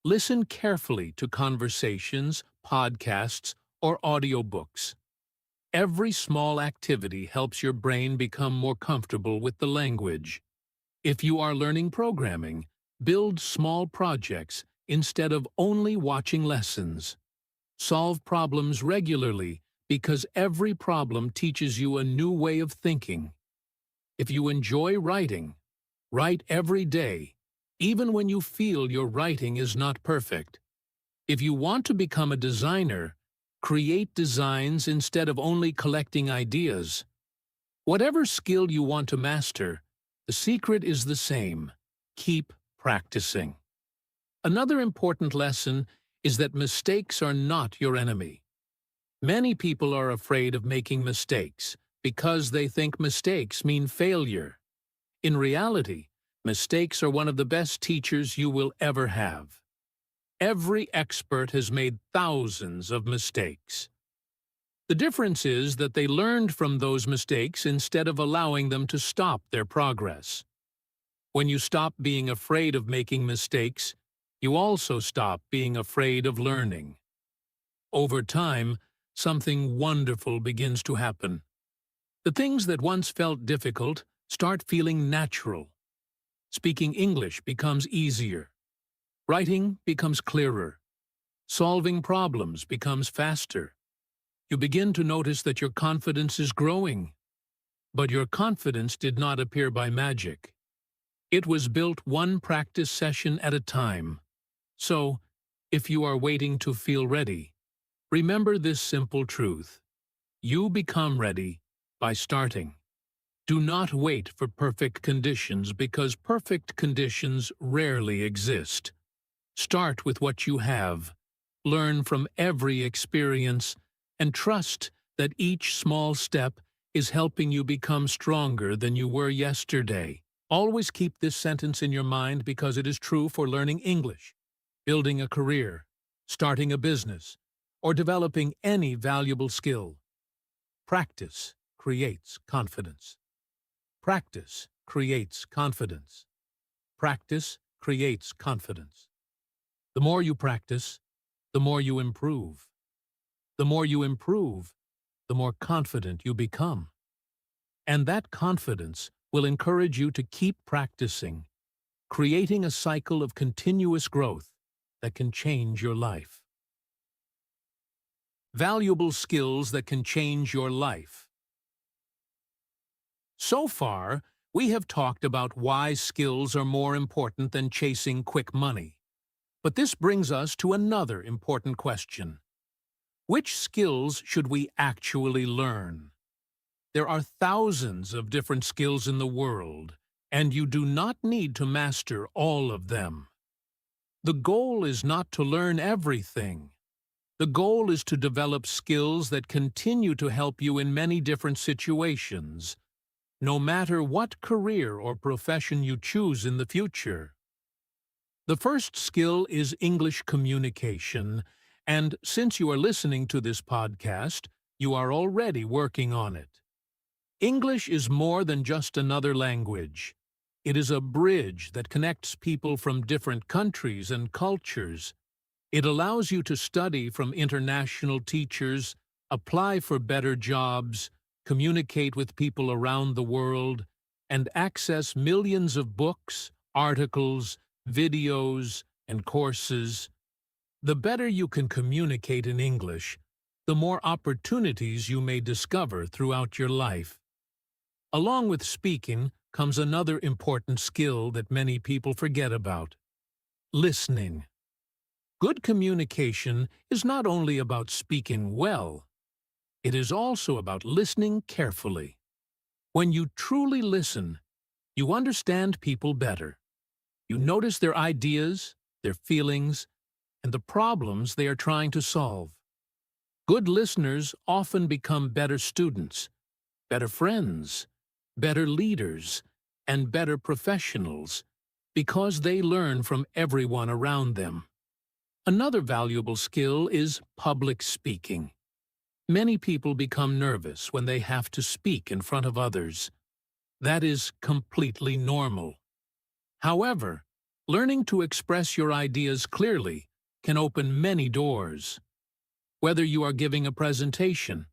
Listen carefully to conversations, podcasts, or audiobooks. Every small activity helps your brain become more comfortable with the language. If you are learning programming, build small projects instead of only watching lessons. Solve problems regularly because every problem teaches you a new way of thinking. If you enjoy writing, write every day, even when you feel your writing is not perfect. If you want to become a designer, create designs instead of only collecting ideas. Whatever skill you want to master, the secret is the same. Keep practicing. Another important lesson is that mistakes are not your enemy. Many people are afraid of making mistakes because they think mistakes mean failure. In reality, mistakes are one of the best teachers you will ever have. Every expert has made thousands of mistakes. The difference is that they learned from those mistakes instead of allowing them to stop their progress. When you stop being afraid of making mistakes, you also stop being afraid of learning. Over time, something wonderful begins to happen. The things that once felt difficult start feeling natural. Speaking English becomes easier. Writing becomes clearer. Solving problems becomes faster. You begin to notice that your confidence is growing. But your confidence did not appear by magic. It was built one practice session at a time. So, if you are waiting to feel ready, remember this simple truth. You become ready by starting. Do not wait for perfect conditions because perfect conditions rarely exist. Start with what you have. Learn from every experience and trust that each small step is helping you become stronger than you were yesterday. Always keep this sentence in your mind because it is true for learning English, building a career, starting a business, or developing any valuable skill. Practice creates confidence. Practice creates confidence. Practice creates confidence. The more you practice, the more you improve. The more you improve, the more confident you become. And that confidence will encourage you to keep practicing, creating a cycle of continuous growth that can change your life. Valuable skills that can change your life. So far, we have talked about why skills are more important than chasing quick money. But this brings us to another important question. Which skills should we actually learn? There are thousands of different skills in the world, and you do not need to master all of them. The goal is not to learn everything. The goal is to develop skills that continue to help you in many different situations, no matter what career or profession you choose in the future. The first skill is English communication, and since you are listening to this podcast, you are already working on it. English is more than just another language. It is a bridge that connects people from different countries and cultures. It allows you to study from international teachers, apply for better jobs, communicate with people around the world, and access millions of books, articles, videos, and courses. The better you can communicate in English, the more opportunities you may discover throughout your life. Along with speaking comes another important skill that many people forget about: listening. Good communication is not only about speaking well, it is also about listening carefully. When you truly listen, you understand people better. You notice their ideas, their feelings, and the problems they are trying to solve. Good listeners often become better students, better friends, better leaders, and better professionals because they learn from everyone around them. Another valuable skill is public speaking. Many people become nervous when they have to speak in front of others. That is completely normal. However, learning to express your ideas clearly can open many doors. Whether you are giving a presentation,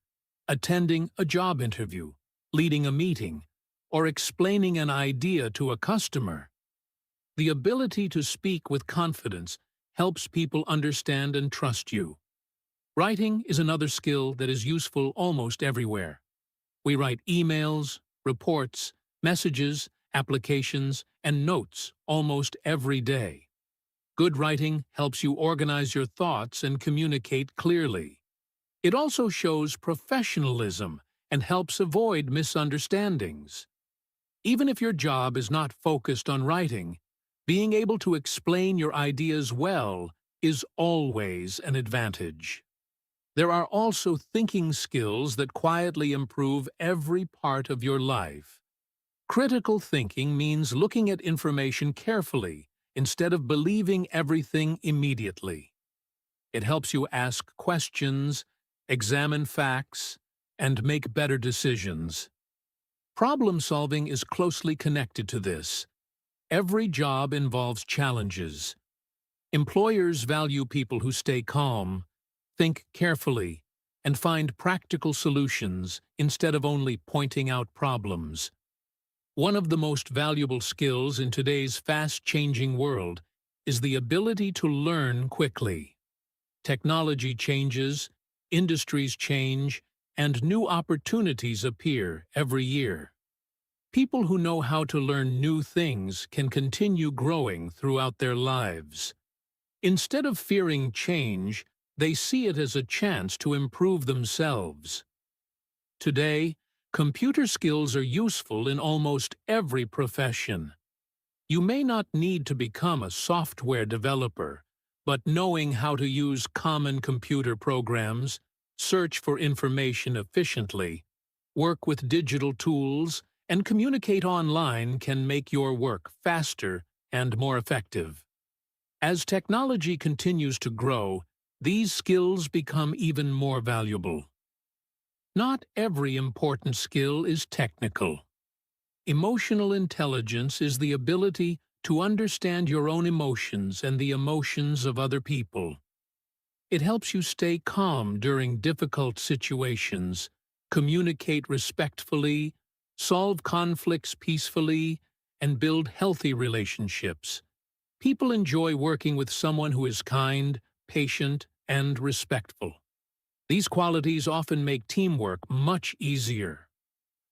attending a job interview, leading a meeting, or explaining an idea to a customer, the ability to speak with confidence helps people understand and trust you. Writing is another skill that is useful almost everywhere. We write emails, reports, messages, applications, and notes almost every day. Good writing helps you organize your thoughts and communicate clearly. It also shows professionalism and helps avoid misunderstandings. Even if your job is not focused on writing, being able to explain your ideas well is always an advantage. There are also thinking skills that quietly improve every part of your life. Critical thinking means looking at information carefully instead of believing everything immediately. It helps you ask questions, examine facts, and make better decisions. Problem solving is closely connected to this. Every job involves challenges. Employers value people who stay calm, think carefully, and find practical solutions instead of only pointing out problems. One of the most valuable skills in today's fast-changing world is the ability to learn quickly. Technology changes, industries change, and new opportunities appear every year. People who know how to learn new things can continue growing throughout their lives. Instead of fearing change, they see it as a chance to improve themselves. Today, computer skills are useful in almost every profession. You may not need to become a software developer, but knowing how to use common computer programs, search for information efficiently, work with digital tools, and communicate online can make your work faster and more effective. As technology continues to grow, these skills become even more valuable. Not every important skill is technical. Emotional intelligence is the ability to understand your own emotions and the emotions of other people. It helps you stay calm during difficult situations, communicate respectfully, solve conflicts peacefully, and build healthy relationships. People enjoy working with someone who is kind, patient, and respectful. These qualities often make teamwork much easier.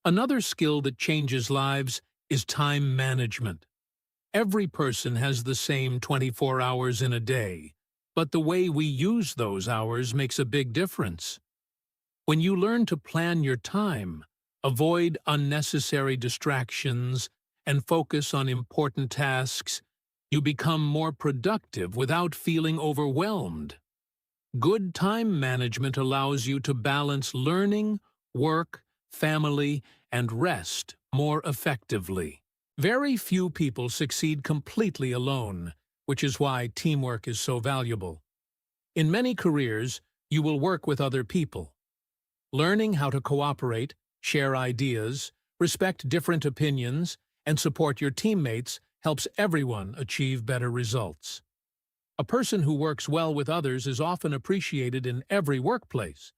Another skill that changes lives is time management. Every person has the same 24 hours in a day, but the way we use those hours makes a big difference. When you learn to plan your time, avoid unnecessary distractions, and focus on important tasks, you become more productive without feeling overwhelmed. Good time management allows you to balance learning, work, family, and rest more effectively. Very few people succeed completely alone, which is why teamwork is so valuable. In many careers, you will work with other people. Learning how to cooperate, share ideas, respect different opinions, and support your teammates helps everyone achieve better results. A person who works well with others is often appreciated in every workplace.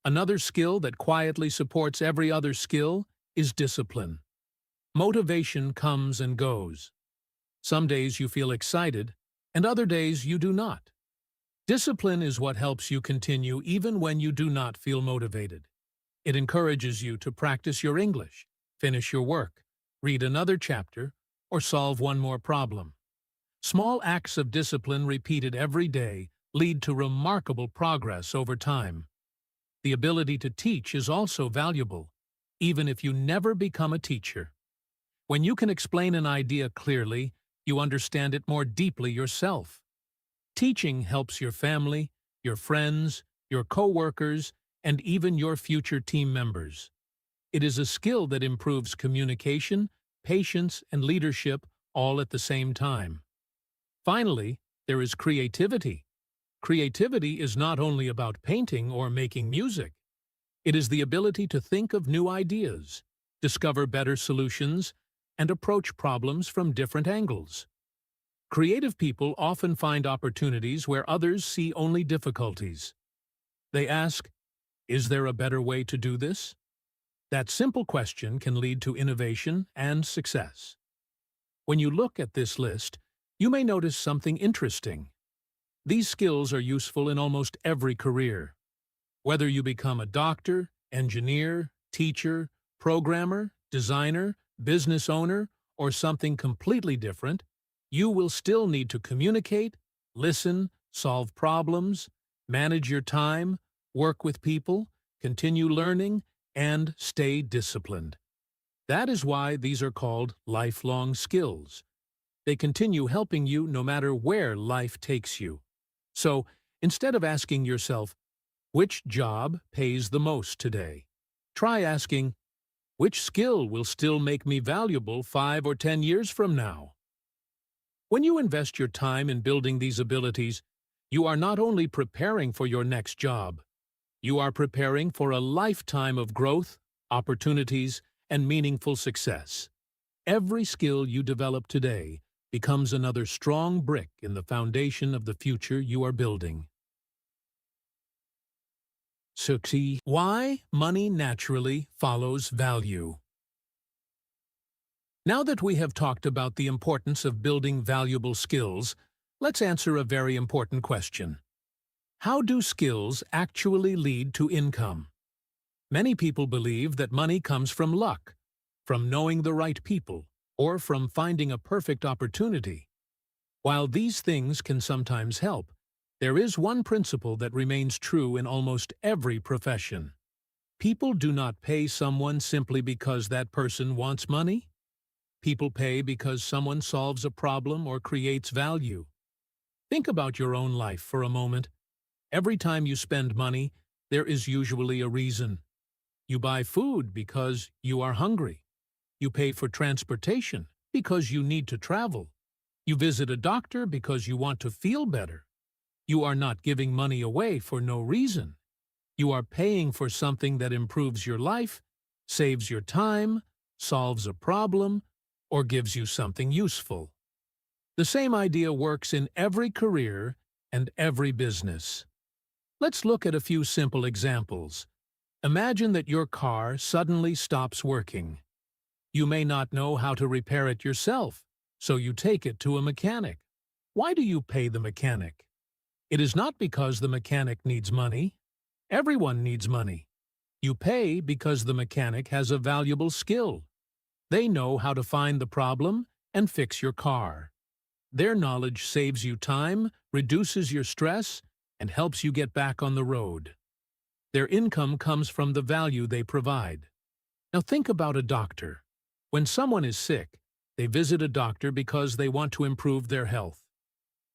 Another skill that quietly supports every other skill is discipline. Motivation comes and goes. Some days you feel excited, and other days you do not. Discipline is what helps you continue even when you do not feel motivated. It encourages you to practice your English, finish your work, read another chapter, or solve one more problem. Small acts of discipline repeated every day lead to remarkable progress over time. The ability to teach is also valuable, even if you never become a teacher. When you can explain an idea clearly, you understand it more deeply yourself. Teaching helps your family, your friends, your coworkers, and even your future team members. It is a skill that improves communication, patience, and leadership all at the same time. Finally, there is creativity. Creativity is not only about painting or making music. It is the ability to think of new ideas, discover better solutions, and approach problems from different angles. Creative people often find opportunities where others see only difficulties. They ask, "Is there a better way to do this?" That simple question can lead to innovation and success. When you look at this list, you may notice something interesting. These skills are useful in almost every career. Whether you become a doctor, engineer, teacher, programmer, designer, business owner, or something completely different, you will still need to communicate, listen, solve problems, manage your time, work with people, continue learning, and stay disciplined. That is why these are called lifelong skills. They continue helping you no matter where life takes you. So, instead of asking yourself, which job pays the most today? Try asking, which skill will still make me valuable 5 or 10 years from now? When you invest your time in building these abilities, you are not only preparing for your next job, you are preparing for a lifetime of growth, opportunities, and meaningful success. Every skill you develop today becomes another strong brick in the foundation of the future you are building. Succeed. Why money naturally follows value. Now that we have talked about the importance of building valuable skills, let's answer a very important question. How do skills actually lead to income? Many people believe that money comes from luck, from knowing the right people, or from finding a perfect opportunity. While these things can sometimes help, there is one principle that remains true in almost every profession. People do not pay someone simply because that person wants money. People pay because someone solves a problem or creates value. Think about your own life for a moment. Every time you spend money, there is usually a reason. You buy food because you are hungry. You pay for transportation because you need to travel. You visit a doctor because you want to feel better. You are not giving money away for no reason. You are paying for something that improves your life, saves your time, solves a problem, or gives you something useful. The same idea works in every career and every business. Let's look at a few simple examples. Imagine that your car suddenly stops working. You may not know how to repair it yourself, so you take it to a mechanic. Why do you pay the mechanic? It is not because the mechanic needs money. Everyone needs money. You pay because the mechanic has a valuable skill. They know how to find the problem and fix your car. Their knowledge saves you time, reduces your stress, and helps you get back on the road. Their income comes from the value they provide. Now think about a doctor. When someone is sick, they visit a doctor because they want to improve their health.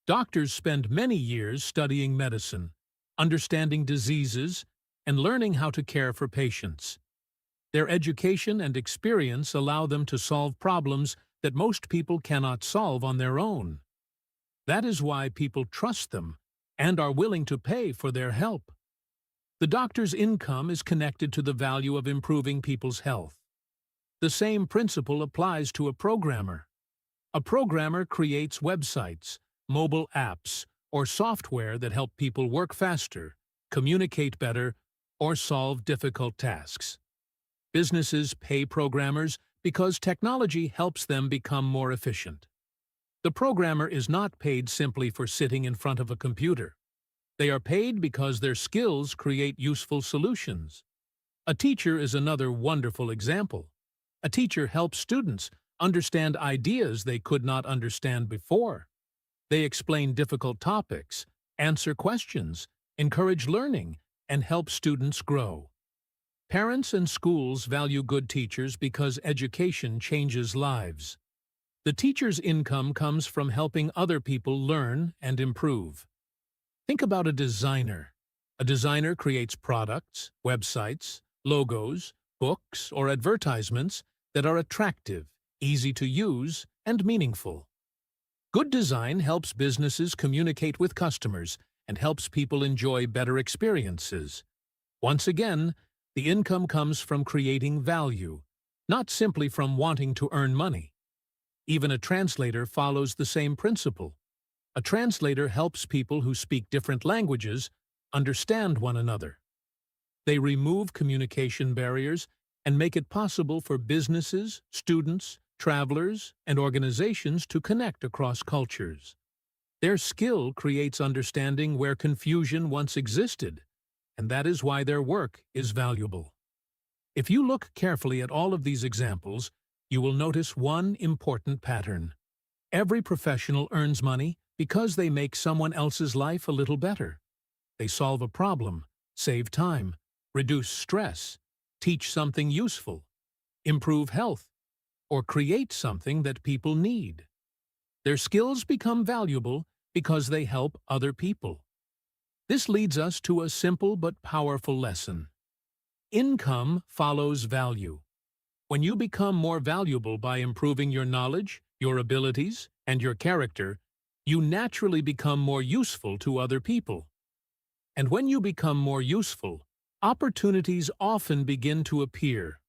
Doctors spend many years studying medicine, understanding diseases, and learning how to care for patients. Their education and experience allow them to solve problems that most people cannot solve on their own. That is why people trust them and are willing to pay for their help. The doctor's income is connected to the value of improving people's health. The same principle applies to a programmer. A programmer creates websites, mobile apps, or software that help people work faster, communicate better, or solve difficult tasks. Businesses pay programmers because technology helps them become more efficient. The programmer is not paid simply for sitting in front of a computer. They are paid because their skills create useful solutions. A teacher is another wonderful example. A teacher helps students understand ideas they could not understand before. They explain difficult topics, answer questions, encourage learning, and help students grow. Parents and schools value good teachers because education changes lives. The teacher's income comes from helping other people learn and improve. Think about a designer. A designer creates products, websites, logos, books, or advertisements that are attractive, easy to use, and meaningful. Good design helps businesses communicate with customers and helps people enjoy better experiences. Once again, the income comes from creating value, not simply from wanting to earn money. Even a translator follows the same principle. A translator helps people who speak different languages understand one another. They remove communication barriers and make it possible for businesses, students, travelers, and organizations to connect across cultures. Their skill creates understanding where confusion once existed, and that is why their work is valuable. If you look carefully at all of these examples, you will notice one important pattern. Every professional earns money because they make someone else's life a little better. They solve a problem, save time, reduce stress, teach something useful, improve health, or create something that people need. Their skills become valuable because they help other people. This leads us to a simple but powerful lesson. Income follows value. When you become more valuable by improving your knowledge, your abilities, and your character, you naturally become more useful to other people. And when you become more useful, opportunities often begin to appear.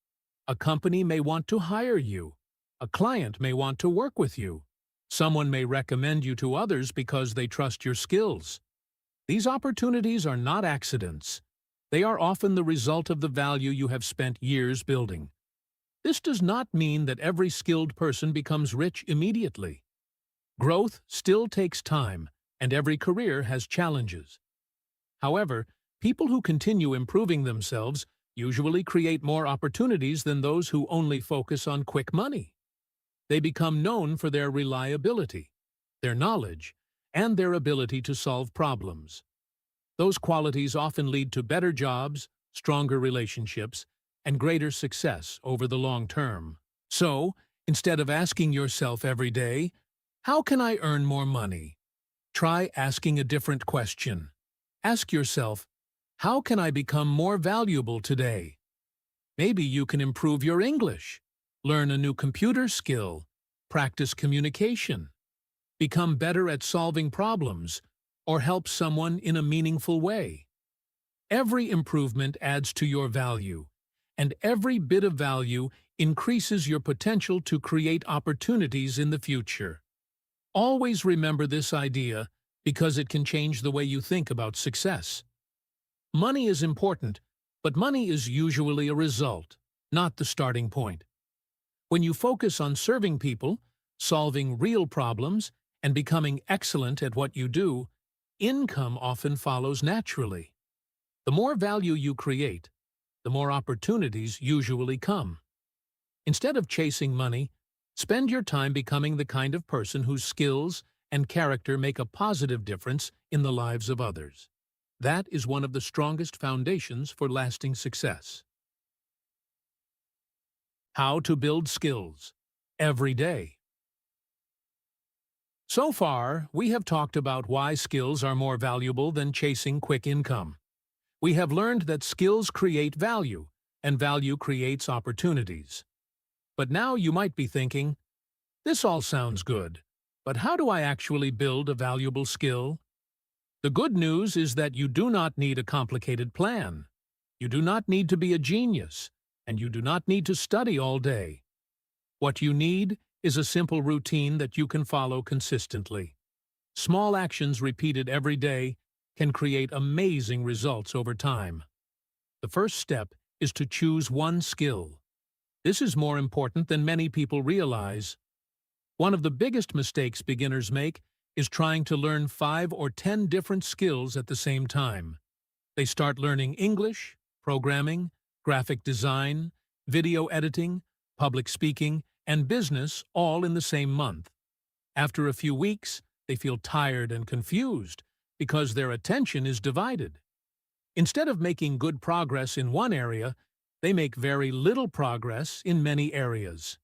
A company may want to hire you. A client may want to work with you. Someone may recommend you to others because they trust your skills. These opportunities are not accidents. They are often the result of the value you have spent years building. This does not mean that every skilled person becomes rich immediately. Growth still takes time, and every career has challenges. However, people who continue improving themselves usually create more opportunities than those who only focus on quick money. They become known for their reliability, their knowledge, and their ability to solve problems. Those qualities often lead to better jobs, stronger relationships, and greater success over the long term. So, instead of asking yourself every day, "How can I earn more money?" try asking a different question. Ask yourself, "How can I become more valuable today?" Maybe you can improve your English, learn a new computer skill, practice communication, become better at solving problems, or help someone in a meaningful way. Every improvement adds to your value, and every bit of value increases your potential to create opportunities in the future. Always remember this idea because it can change the way you think about success. Money is important, but money is usually a result, not the starting point. When you focus on serving people, solving real problems, and becoming excellent at what you do, income often follows naturally. The more value you create, the more opportunities usually come. Instead of chasing money, spend your time becoming the kind of person whose skills and character make a positive difference in the lives of others. That is one of the strongest foundations for lasting success. How to build skills every day. So far, we have talked about why skills are more valuable than chasing quick income. We have learned that skills create value, and value creates opportunities. But now you might be thinking, this all sounds good, but how do I actually build a valuable skill? The good news is that you do not need a complicated plan. You do not need to be a genius, and you do not need to study all day. What you need is a simple routine that you can follow consistently. Small actions repeated every day can create amazing results over time. The first step is to choose one skill. This is more important than many people realize. One of the biggest mistakes beginners make is trying to learn 5 or 10 different skills at the same time. They start learning English, programming, graphic design, video editing, public speaking, and business all in the same month. After a few weeks, they feel tired and confused because their attention is divided. Instead of making good progress in one area, they make very little progress in many areas.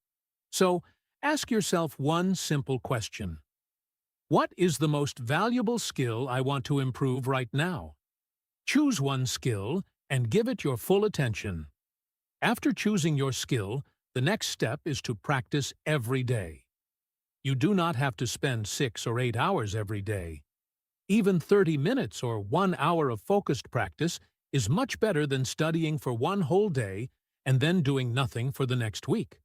So, ask yourself one simple question. What is the most valuable skill I want to improve right now? Choose one skill and give it your full attention. After choosing your skill, the next step is to practice every day. You do not have to spend 6 or 8 hours every day. Even 30 minutes or 1 hour of focused practice is much better than studying for one whole day and then doing nothing for the next week.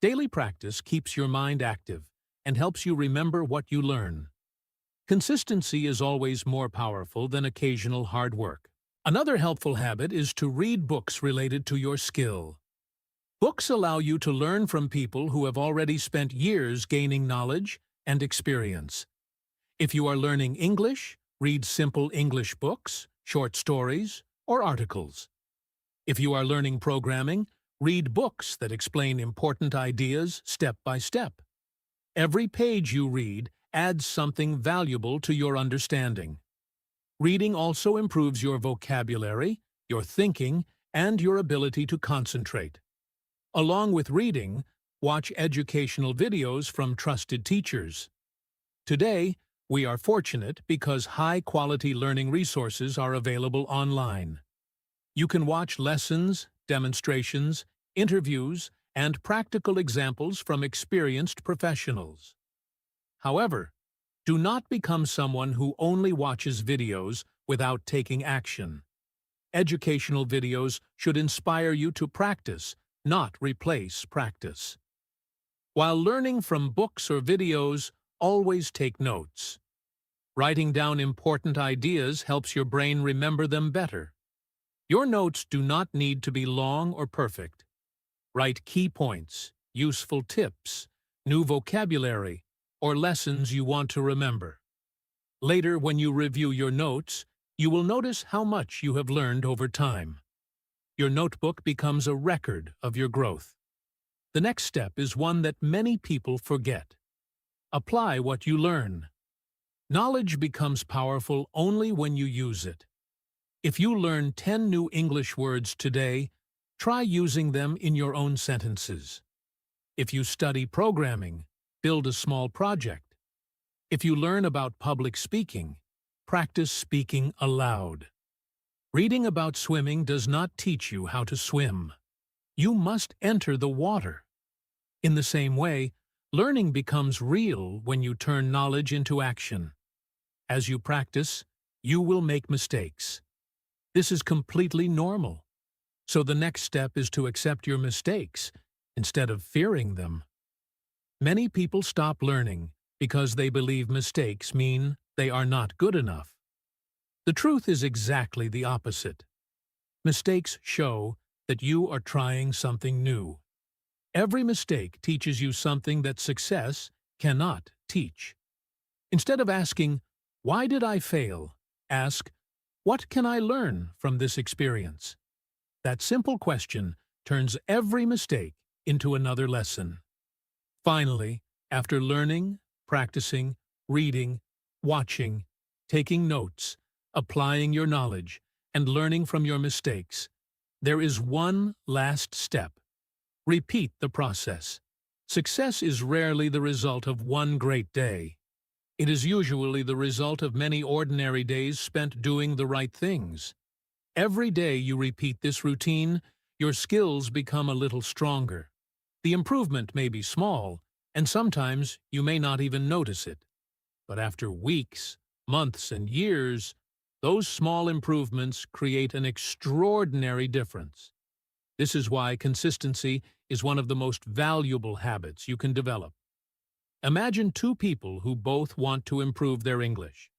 Daily practice keeps your mind active and helps you remember what you learn. Consistency is always more powerful than occasional hard work. Another helpful habit is to read books related to your skill. Books allow you to learn from people who have already spent years gaining knowledge and experience. If you are learning English, read simple English books, short stories, or articles. If you are learning programming, read books that explain important ideas step by step. Every page you read adds something valuable to your understanding. Reading also improves your vocabulary, your thinking, and your ability to concentrate. Along with reading, watch educational videos from trusted teachers. Today, we are fortunate because high-quality learning resources are available online. You can watch lessons, demonstrations, interviews, and practical examples from experienced professionals. However, do not become someone who only watches videos without taking action. Educational videos should inspire you to practice, not replace practice. While learning from books or videos, always take notes. Writing down important ideas helps your brain remember them better. Your notes do not need to be long or perfect. Write key points, useful tips, new vocabulary, or lessons you want to remember. Later, when you review your notes, you will notice how much you have learned over time. Your notebook becomes a record of your growth. The next step is one that many people forget. Apply what you learn. Knowledge becomes powerful only when you use it. If you learn 10 new English words today, try using them in your own sentences. If you study programming, build a small project. If you learn about public speaking, practice speaking aloud. Reading about swimming does not teach you how to swim. You must enter the water. In the same way, learning becomes real when you turn knowledge into action. As you practice, you will make mistakes. This is completely normal. So the next step is to accept your mistakes instead of fearing them. Many people stop learning because they believe mistakes mean they are not good enough. The truth is exactly the opposite. Mistakes show that you are trying something new. Every mistake teaches you something that success cannot teach. Instead of asking, "Why did I fail?" ask, "What can I learn from this experience?" That simple question turns every mistake into another lesson. Finally, after learning, practicing, reading, watching, taking notes, applying your knowledge, and learning from your mistakes, there is one last step. Repeat the process. Success is rarely the result of one great day. It is usually the result of many ordinary days spent doing the right things. Every day you repeat this routine, your skills become a little stronger. The improvement may be small, and sometimes you may not even notice it. But after weeks, months, and years, those small improvements create an extraordinary difference. This is why consistency is one of the most valuable habits you can develop. Imagine two people who both want to improve their English.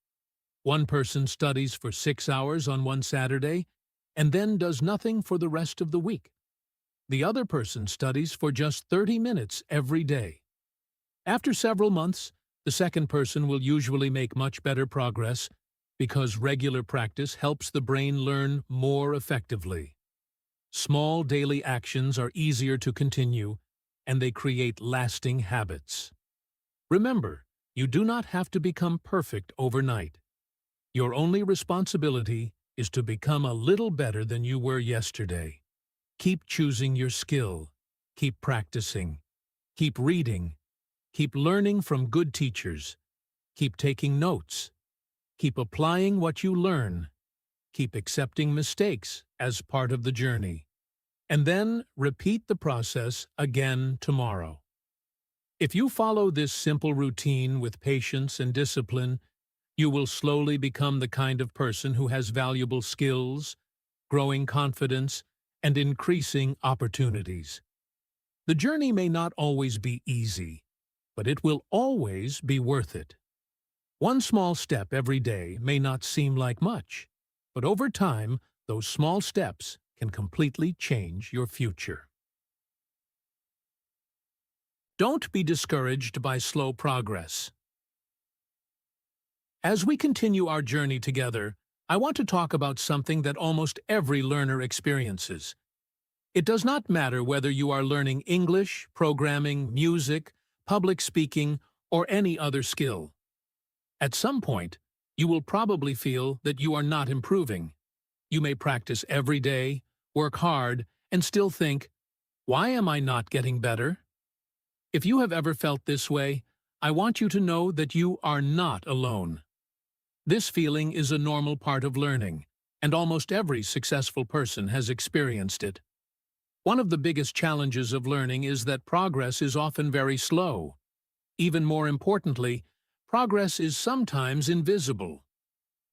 One person studies for 6 hours on one Saturday and then does nothing for the rest of the week. The other person studies for just 30 minutes every day. After several months, the second person will usually make much better progress because regular practice helps the brain learn more effectively. Small daily actions are easier to continue, and they create lasting habits. Remember, you do not have to become perfect overnight. Your only responsibility is to become a little better than you were yesterday. Keep choosing your skill. Keep practicing. Keep reading. Keep learning from good teachers. Keep taking notes. Keep applying what you learn. Keep accepting mistakes as part of the journey. And then repeat the process again tomorrow. If you follow this simple routine with patience and discipline, you will slowly become the kind of person who has valuable skills, growing confidence, and increasing opportunities. The journey may not always be easy, but it will always be worth it. One small step every day may not seem like much, but over time, those small steps can completely change your future. Don't be discouraged by slow progress. As we continue our journey together, I want to talk about something that almost every learner experiences. It does not matter whether you are learning English, programming, music, public speaking, or any other skill. At some point, you will probably feel that you are not improving. You may practice every day, work hard, and still think, "Why am I not getting better?" If you have ever felt this way, I want you to know that you are not alone. This feeling is a normal part of learning, and almost every successful person has experienced it. One of the biggest challenges of learning is that progress is often very slow. Even more importantly, progress is sometimes invisible.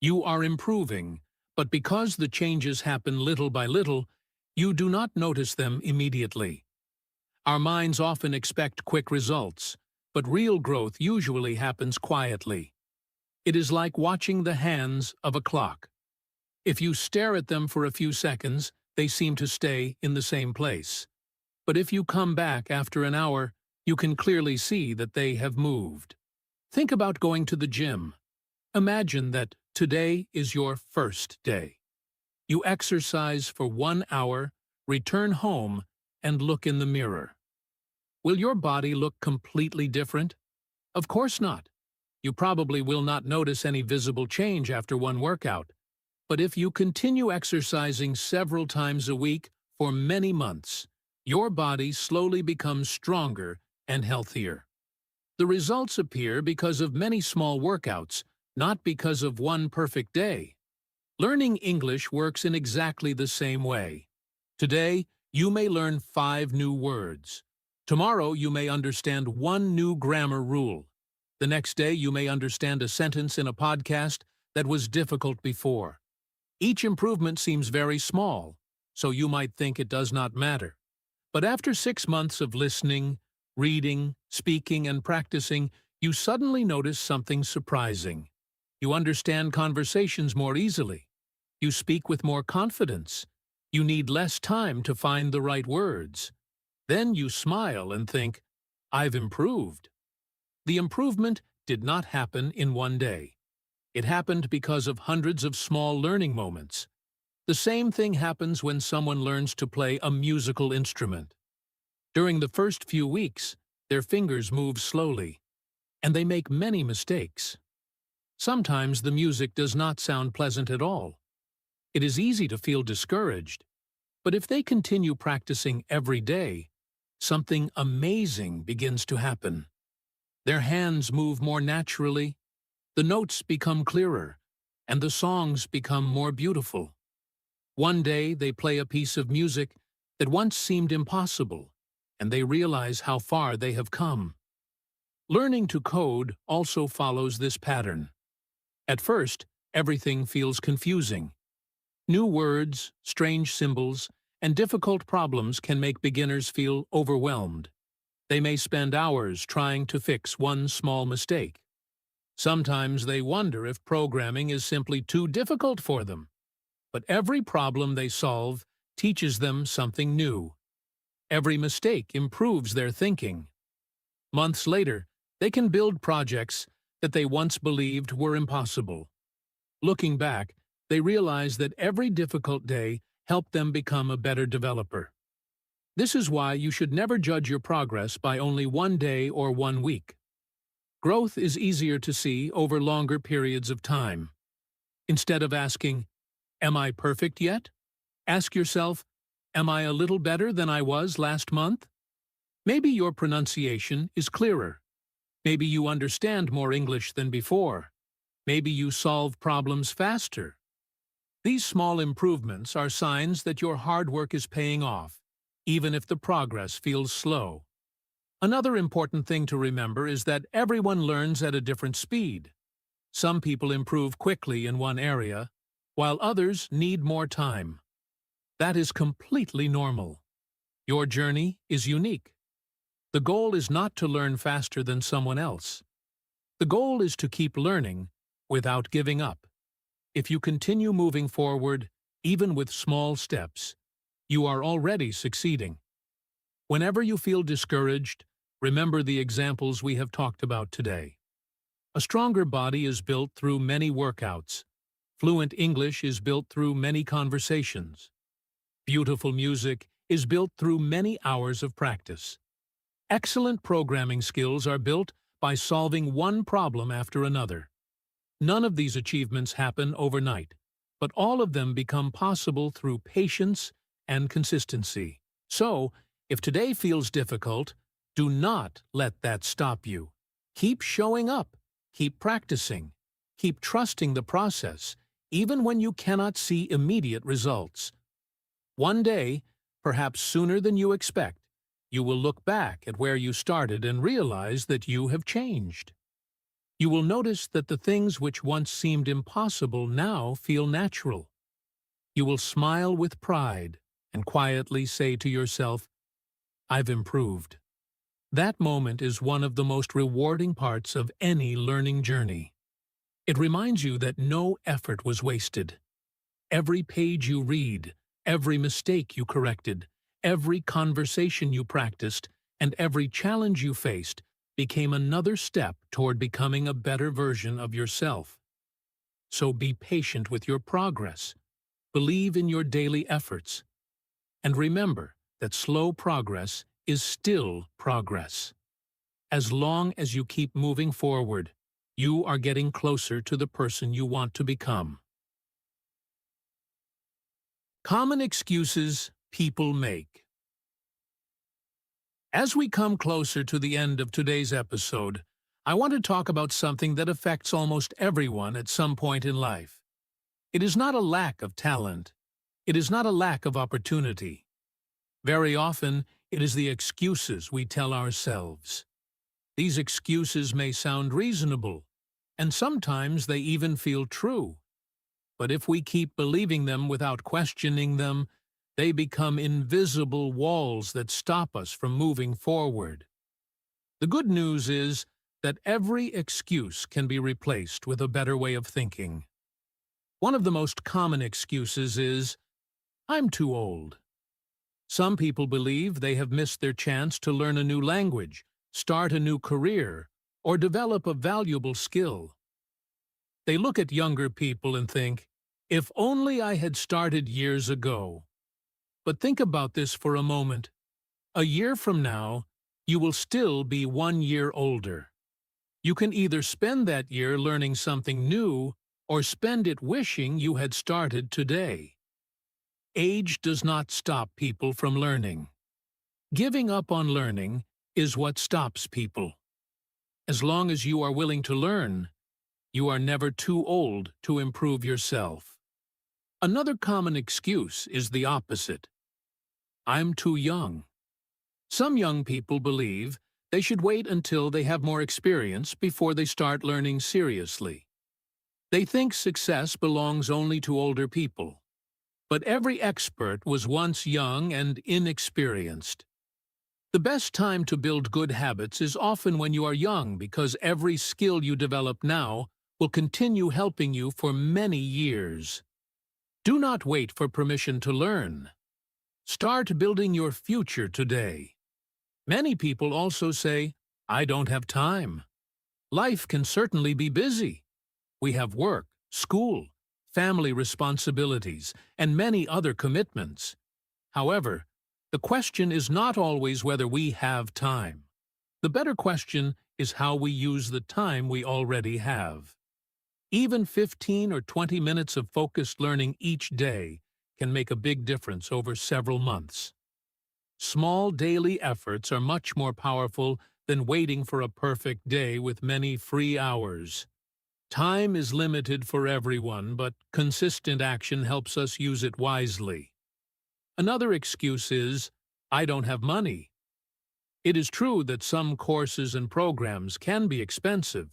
You are improving, but because the changes happen little by little, you do not notice them immediately. Our minds often expect quick results, but real growth usually happens quietly. It is like watching the hands of a clock. If you stare at them for a few seconds, they seem to stay in the same place. But if you come back after an hour, you can clearly see that they have moved. Think about going to the gym. Imagine that today is your first day. You exercise for 1 hour, return home, and look in the mirror. Will your body look completely different? Of course not. You probably will not notice any visible change after one workout. But if you continue exercising several times a week for many months, your body slowly becomes stronger and healthier. The results appear because of many small workouts, not because of one perfect day. Learning English works in exactly the same way. Today, you may learn 5 new words. Tomorrow, you may understand one new grammar rule. The next day, you may understand a sentence in a podcast that was difficult before. Each improvement seems very small, so you might think it does not matter. But after 6 months of listening, reading, speaking, and practicing, you suddenly notice something surprising. You understand conversations more easily. You speak with more confidence. You need less time to find the right words. Then you smile and think, I've improved. The improvement did not happen in one day. It happened because of hundreds of small learning moments. The same thing happens when someone learns to play a musical instrument. During the first few weeks, their fingers move slowly, and they make many mistakes. Sometimes the music does not sound pleasant at all. It is easy to feel discouraged, but if they continue practicing every day, something amazing begins to happen. Their hands move more naturally, the notes become clearer, and the songs become more beautiful. One day they play a piece of music that once seemed impossible, and they realize how far they have come. Learning to code also follows this pattern. At first, everything feels confusing. New words, strange symbols, and difficult problems can make beginners feel overwhelmed. They may spend hours trying to fix one small mistake. Sometimes they wonder if programming is simply too difficult for them. But every problem they solve teaches them something new. Every mistake improves their thinking. Months later, they can build projects that they once believed were impossible. Looking back, they realize that every difficult day helped them become a better developer. This is why you should never judge your progress by only one day or one week. Growth is easier to see over longer periods of time. Instead of asking, "Am I perfect yet?" ask yourself, "Am I a little better than I was last month?" Maybe your pronunciation is clearer. Maybe you understand more English than before. Maybe you solve problems faster. These small improvements are signs that your hard work is paying off, even if the progress feels slow. Another important thing to remember is that everyone learns at a different speed. Some people improve quickly in one area, while others need more time. That is completely normal. Your journey is unique. The goal is not to learn faster than someone else. The goal is to keep learning without giving up. If you continue moving forward, even with small steps, you are already succeeding. Whenever you feel discouraged, remember the examples we have talked about today. A stronger body is built through many workouts. Fluent English is built through many conversations. Beautiful music is built through many hours of practice. Excellent programming skills are built by solving one problem after another. None of these achievements happen overnight, but all of them become possible through patience and consistency. So, if today feels difficult, do not let that stop you. Keep showing up, keep practicing, keep trusting the process, even when you cannot see immediate results. One day, perhaps sooner than you expect, you will look back at where you started and realize that you have changed. You will notice that the things which once seemed impossible now feel natural. You will smile with pride and quietly say to yourself, "I've improved." That moment is one of the most rewarding parts of any learning journey. It reminds you that no effort was wasted. Every page you read, every mistake you corrected, every conversation you practiced, and every challenge you faced became another step toward becoming a better version of yourself. So be patient with your progress, believe in your daily efforts, and remember that slow progress is still progress. As long as you keep moving forward, you are getting closer to the person you want to become. Common excuses people make. As we come closer to the end of today's episode, I want to talk about something that affects almost everyone at some point in life. It is not a lack of talent. It is not a lack of opportunity. Very often, it is the excuses we tell ourselves. These excuses may sound reasonable, and sometimes they even feel true. But if we keep believing them without questioning them, They become invisible walls that stop us from moving forward. The good news is that every excuse can be replaced with a better way of thinking. One of the most common excuses is, "I'm too old." Some people believe they have missed their chance to learn a new language, start a new career, or develop a valuable skill. They look at younger people and think, "If only I had started years ago." But think about this for a moment. A year from now, you will still be 1 year older. You can either spend that year learning something new or spend it wishing you had started today. Age does not stop people from learning. Giving up on learning is what stops people. As long as you are willing to learn, you are never too old to improve yourself. Another common excuse is the opposite. "I'm too young." Some young people believe they should wait until they have more experience before they start learning seriously. They think success belongs only to older people. But every expert was once young and inexperienced. The best time to build good habits is often when you are young, because every skill you develop now will continue helping you for many years. Do not wait for permission to learn. Start building your future today. Many people also say, "I don't have time." Life can certainly be busy. We have work, school, family responsibilities, and many other commitments. However, the question is not always whether we have time. The better question is how we use the time we already have. Even 15 or 20 minutes of focused learning each day can make a big difference over several months. Small daily efforts are much more powerful than waiting for a perfect day with many free hours. Time is limited for everyone, but consistent action helps us use it wisely. Another excuse is, "I don't have money." It is true that some courses and programs can be expensive,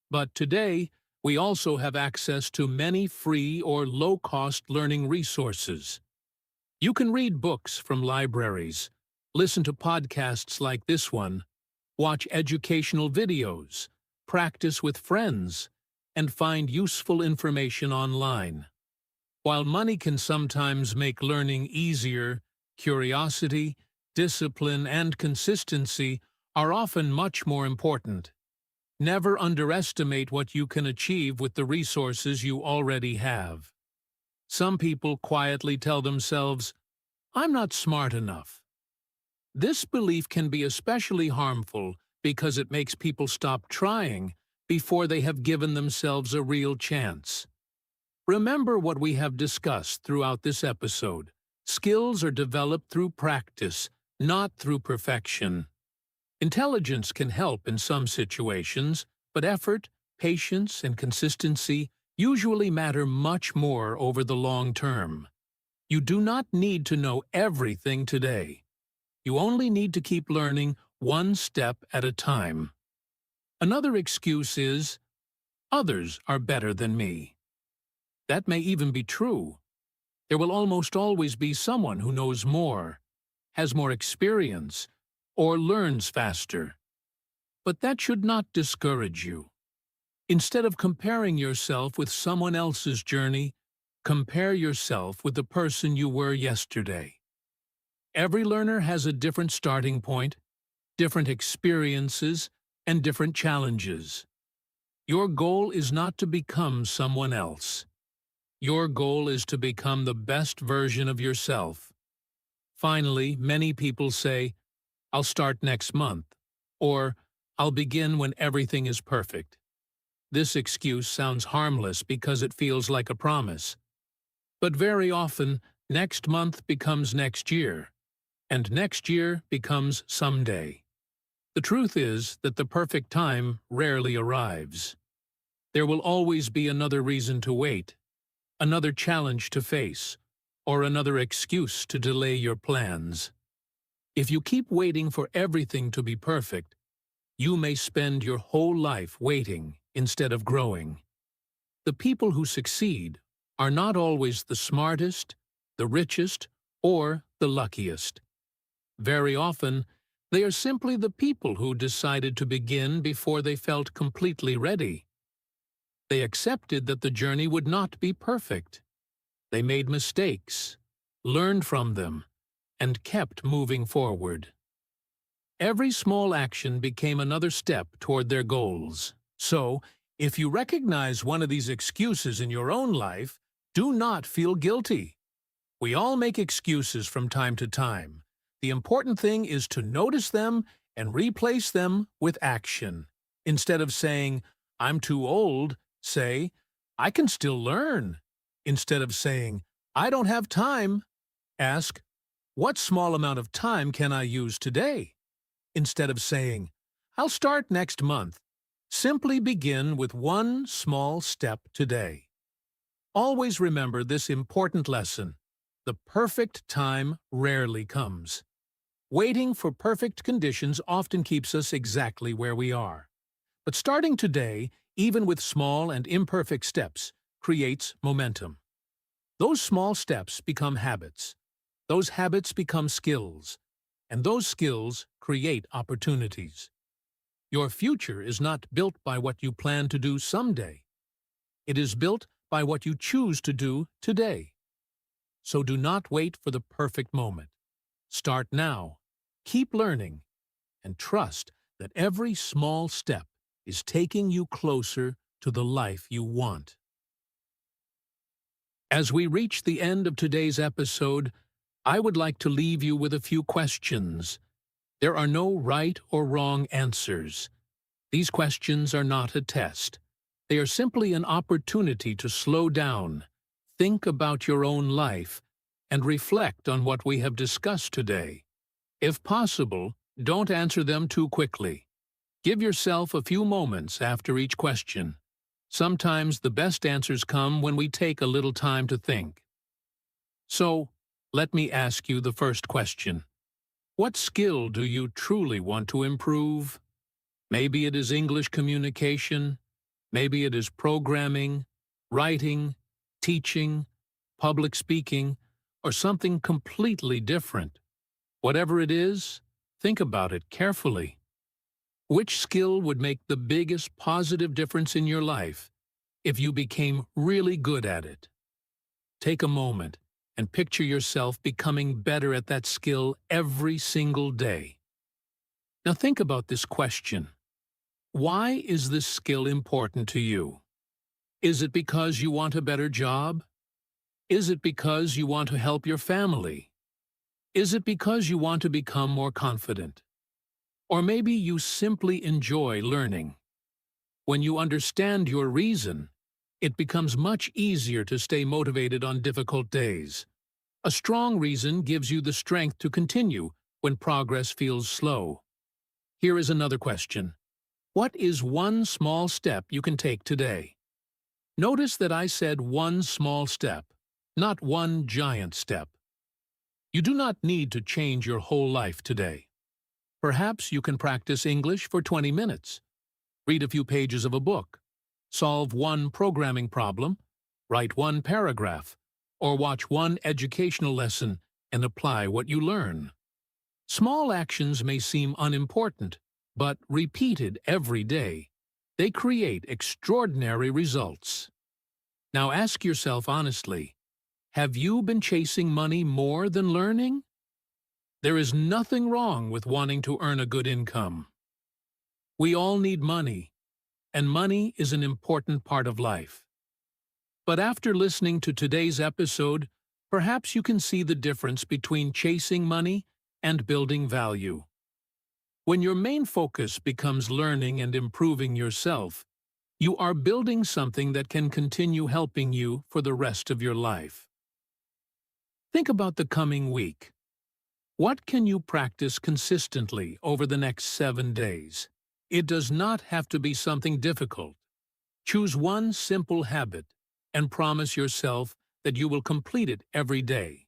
but today we also have access to many free or low-cost learning resources. You can read books from libraries, listen to podcasts like this one, watch educational videos, practice with friends, and find useful information online. While money can sometimes make learning easier, curiosity, discipline, and consistency are often much more important. Never underestimate what you can achieve with the resources you already have. Some people quietly tell themselves, "I'm not smart enough." This belief can be especially harmful because it makes people stop trying before they have given themselves a real chance. Remember what we have discussed throughout this episode. Skills are developed through practice, not through perfection. Intelligence can help in some situations, but effort, patience, and consistency usually matter much more over the long term. You do not need to know everything today. You only need to keep learning one step at a time. Another excuse is, "Others are better than me." That may even be true. There will almost always be someone who knows more, has more experience, or learns faster. But that should not discourage you. Instead of comparing yourself with someone else's journey, compare yourself with the person you were yesterday. Every learner has a different starting point, different experiences, and different challenges. Your goal is not to become someone else. Your goal is to become the best version of yourself. Finally, many people say, "I'll start next month," or "I'll begin when everything is perfect." This excuse sounds harmless because it feels like a promise. But very often, next month becomes next year, and next year becomes someday. The truth is that the perfect time rarely arrives. There will always be another reason to wait, another challenge to face, or another excuse to delay your plans. If you keep waiting for everything to be perfect, you may spend your whole life waiting instead of growing. The people who succeed are not always the smartest, the richest, or the luckiest. Very often, they are simply the people who decided to begin before they felt completely ready. They accepted that the journey would not be perfect. They made mistakes, learned from them, and kept moving forward. Every small action became another step toward their goals. So, if you recognize one of these excuses in your own life, do not feel guilty. We all make excuses from time to time. The important thing is to notice them and replace them with action. Instead of saying, "I'm too old," say, "I can still learn." Instead of saying, "I don't have time," ask, "What small amount of time can I use today?" Instead of saying, "I'll start next month," simply begin with one small step today. Always remember this important lesson. The perfect time rarely comes. Waiting for perfect conditions often keeps us exactly where we are. But starting today, even with small and imperfect steps, creates momentum. Those small steps become habits. Those habits become skills. And those skills create opportunities. Your future is not built by what you plan to do someday. It is built by what you choose to do today. So do not wait for the perfect moment. Start now, keep learning, and trust that every small step is taking you closer to the life you want. As we reach the end of today's episode, I would like to leave you with a few questions. There are no right or wrong answers. These questions are not a test. They are simply an opportunity to slow down, think about your own life, and reflect on what we have discussed today. If possible, don't answer them too quickly. Give yourself a few moments after each question. Sometimes the best answers come when we take a little time to think. So, let me ask you the first question. What skill do you truly want to improve? Maybe it is English communication, maybe it is programming, writing, teaching, public speaking, or something completely different. Whatever it is, think about it carefully. Which skill would make the biggest positive difference in your life if you became really good at it? Take a moment and picture yourself becoming better at that skill every single day. Now think about this question. Why is this skill important to you? Is it because you want a better job? Is it because you want to help your family? Is it because you want to become more confident? Or maybe you simply enjoy learning. When you understand your reason, it becomes much easier to stay motivated on difficult days. A strong reason gives you the strength to continue when progress feels slow. Here is another question. What is one small step you can take today? Notice that I said one small step, not one giant step. You do not need to change your whole life today. Perhaps you can practice English for 20 minutes, read a few pages of a book, solve one programming problem, write one paragraph, or watch one educational lesson and apply what you learn. Small actions may seem unimportant, but repeated every day, they create extraordinary results. Now ask yourself honestly, have you been chasing money more than learning? There is nothing wrong with wanting to earn a good income. We all need money, and money is an important part of life. But after listening to today's episode, perhaps you can see the difference between chasing money and building value. When your main focus becomes learning and improving yourself, you are building something that can continue helping you for the rest of your life. Think about the coming week. What can you practice consistently over the next 7 days? It does not have to be something difficult. Choose one simple habit and promise yourself that you will complete it every day.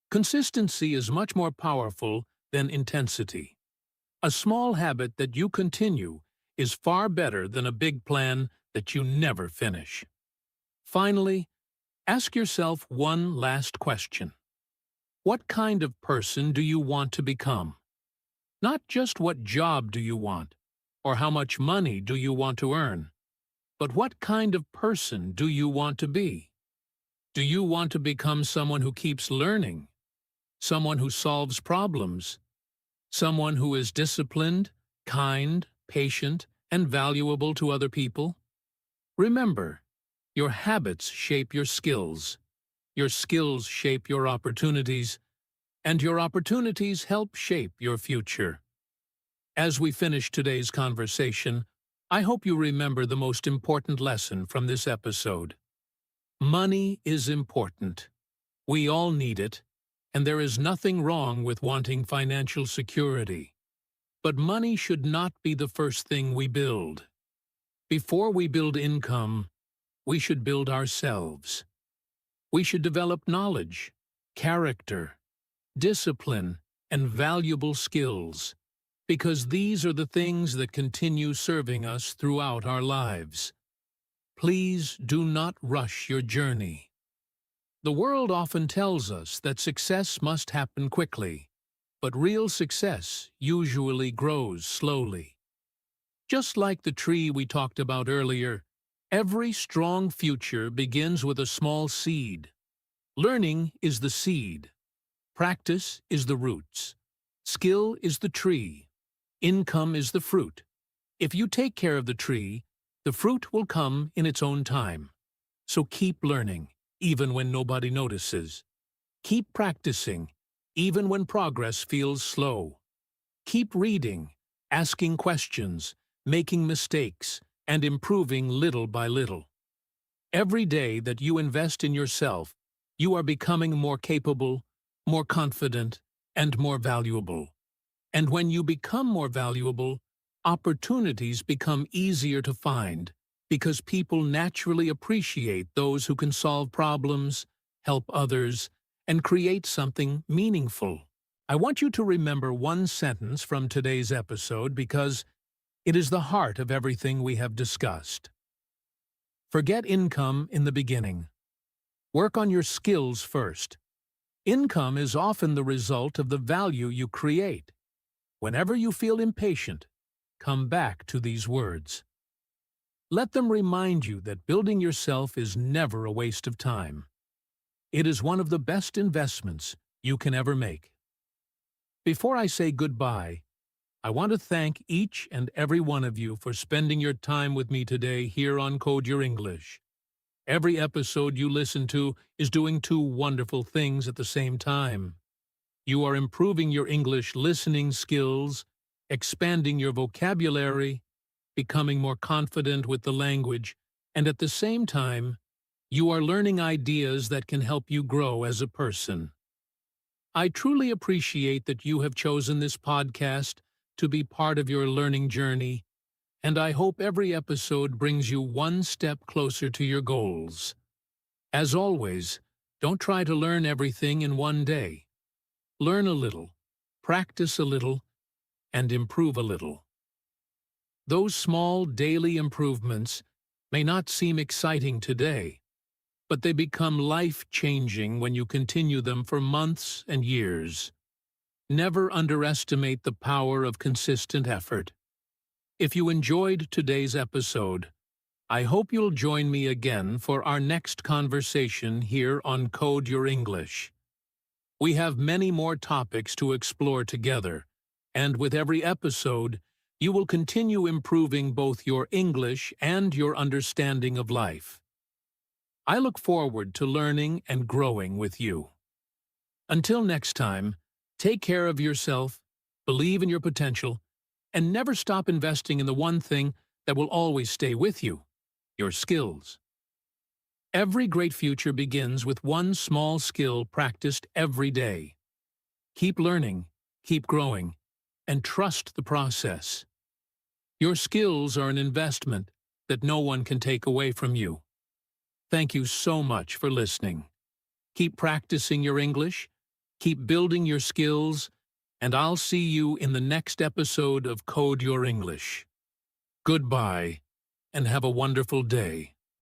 Consistency is much more powerful than intensity. A small habit that you continue is far better than a big plan that you never finish. Finally, ask yourself one last question. What kind of person do you want to become? Not just what job do you want, or how much money do you want to earn, but what kind of person do you want to be? Do you want to become someone who keeps learning, someone who solves problems, someone who is disciplined, kind, patient, and valuable to other people? Remember, your habits shape your skills shape your opportunities, and your opportunities help shape your future. As we finish today's conversation, I hope you remember the most important lesson from this episode. Money is important. We all need it, and there is nothing wrong with wanting financial security. But money should not be the first thing we build. Before we build income, we should build ourselves. We should develop knowledge, character, discipline, and valuable skills, because these are the things that continue serving us throughout our lives. Please do not rush your journey. The world often tells us that success must happen quickly, but real success usually grows slowly. Just like the tree we talked about earlier, every strong future begins with a small seed. Learning is the seed. Practice is the roots. Skill is the tree. Income is the fruit. If you take care of the tree, the fruit will come in its own time. So keep learning, even when nobody notices. Keep practicing, even when progress feels slow. Keep reading, asking questions, making mistakes, and improving little by little. Every day that you invest in yourself, you are becoming more capable, more confident, and more valuable. And when you become more valuable, opportunities become easier to find because people naturally appreciate those who can solve problems, help others, and create something meaningful. I want you to remember one sentence from today's episode because it is the heart of everything we have discussed. Forget income in the beginning. Work on your skills first. Income is often the result of the value you create. Whenever you feel impatient, come back to these words. Let them remind you that building yourself is never a waste of time. It is one of the best investments you can ever make. Before I say goodbye, I want to thank each and every one of you for spending your time with me today here on Code Your English. Every episode you listen to is doing two wonderful things at the same time. You are improving your English listening skills, expanding your vocabulary, becoming more confident with the language, and at the same time, you are learning ideas that can help you grow as a person. I truly appreciate that you have chosen this podcast to be part of your learning journey, and I hope every episode brings you one step closer to your goals. As always, don't try to learn everything in one day. Learn a little, practice a little, and improve a little. Those small daily improvements may not seem exciting today, but they become life-changing when you continue them for months and years. Never underestimate the power of consistent effort. If you enjoyed today's episode, I hope you'll join me again for our next conversation here on Code Your English. We have many more topics to explore together, and with every episode, you will continue improving both your English and your understanding of life. I look forward to learning and growing with you. Until next time, take care of yourself, believe in your potential, and never stop investing in the one thing that will always stay with you, your skills. Every great future begins with one small skill practiced every day. Keep learning, keep growing, and trust the process. Your skills are an investment that no one can take away from you. Thank you so much for listening. Keep practicing your English, keep building your skills, and I'll see you in the next episode of Code Your English. Goodbye, and have a wonderful day.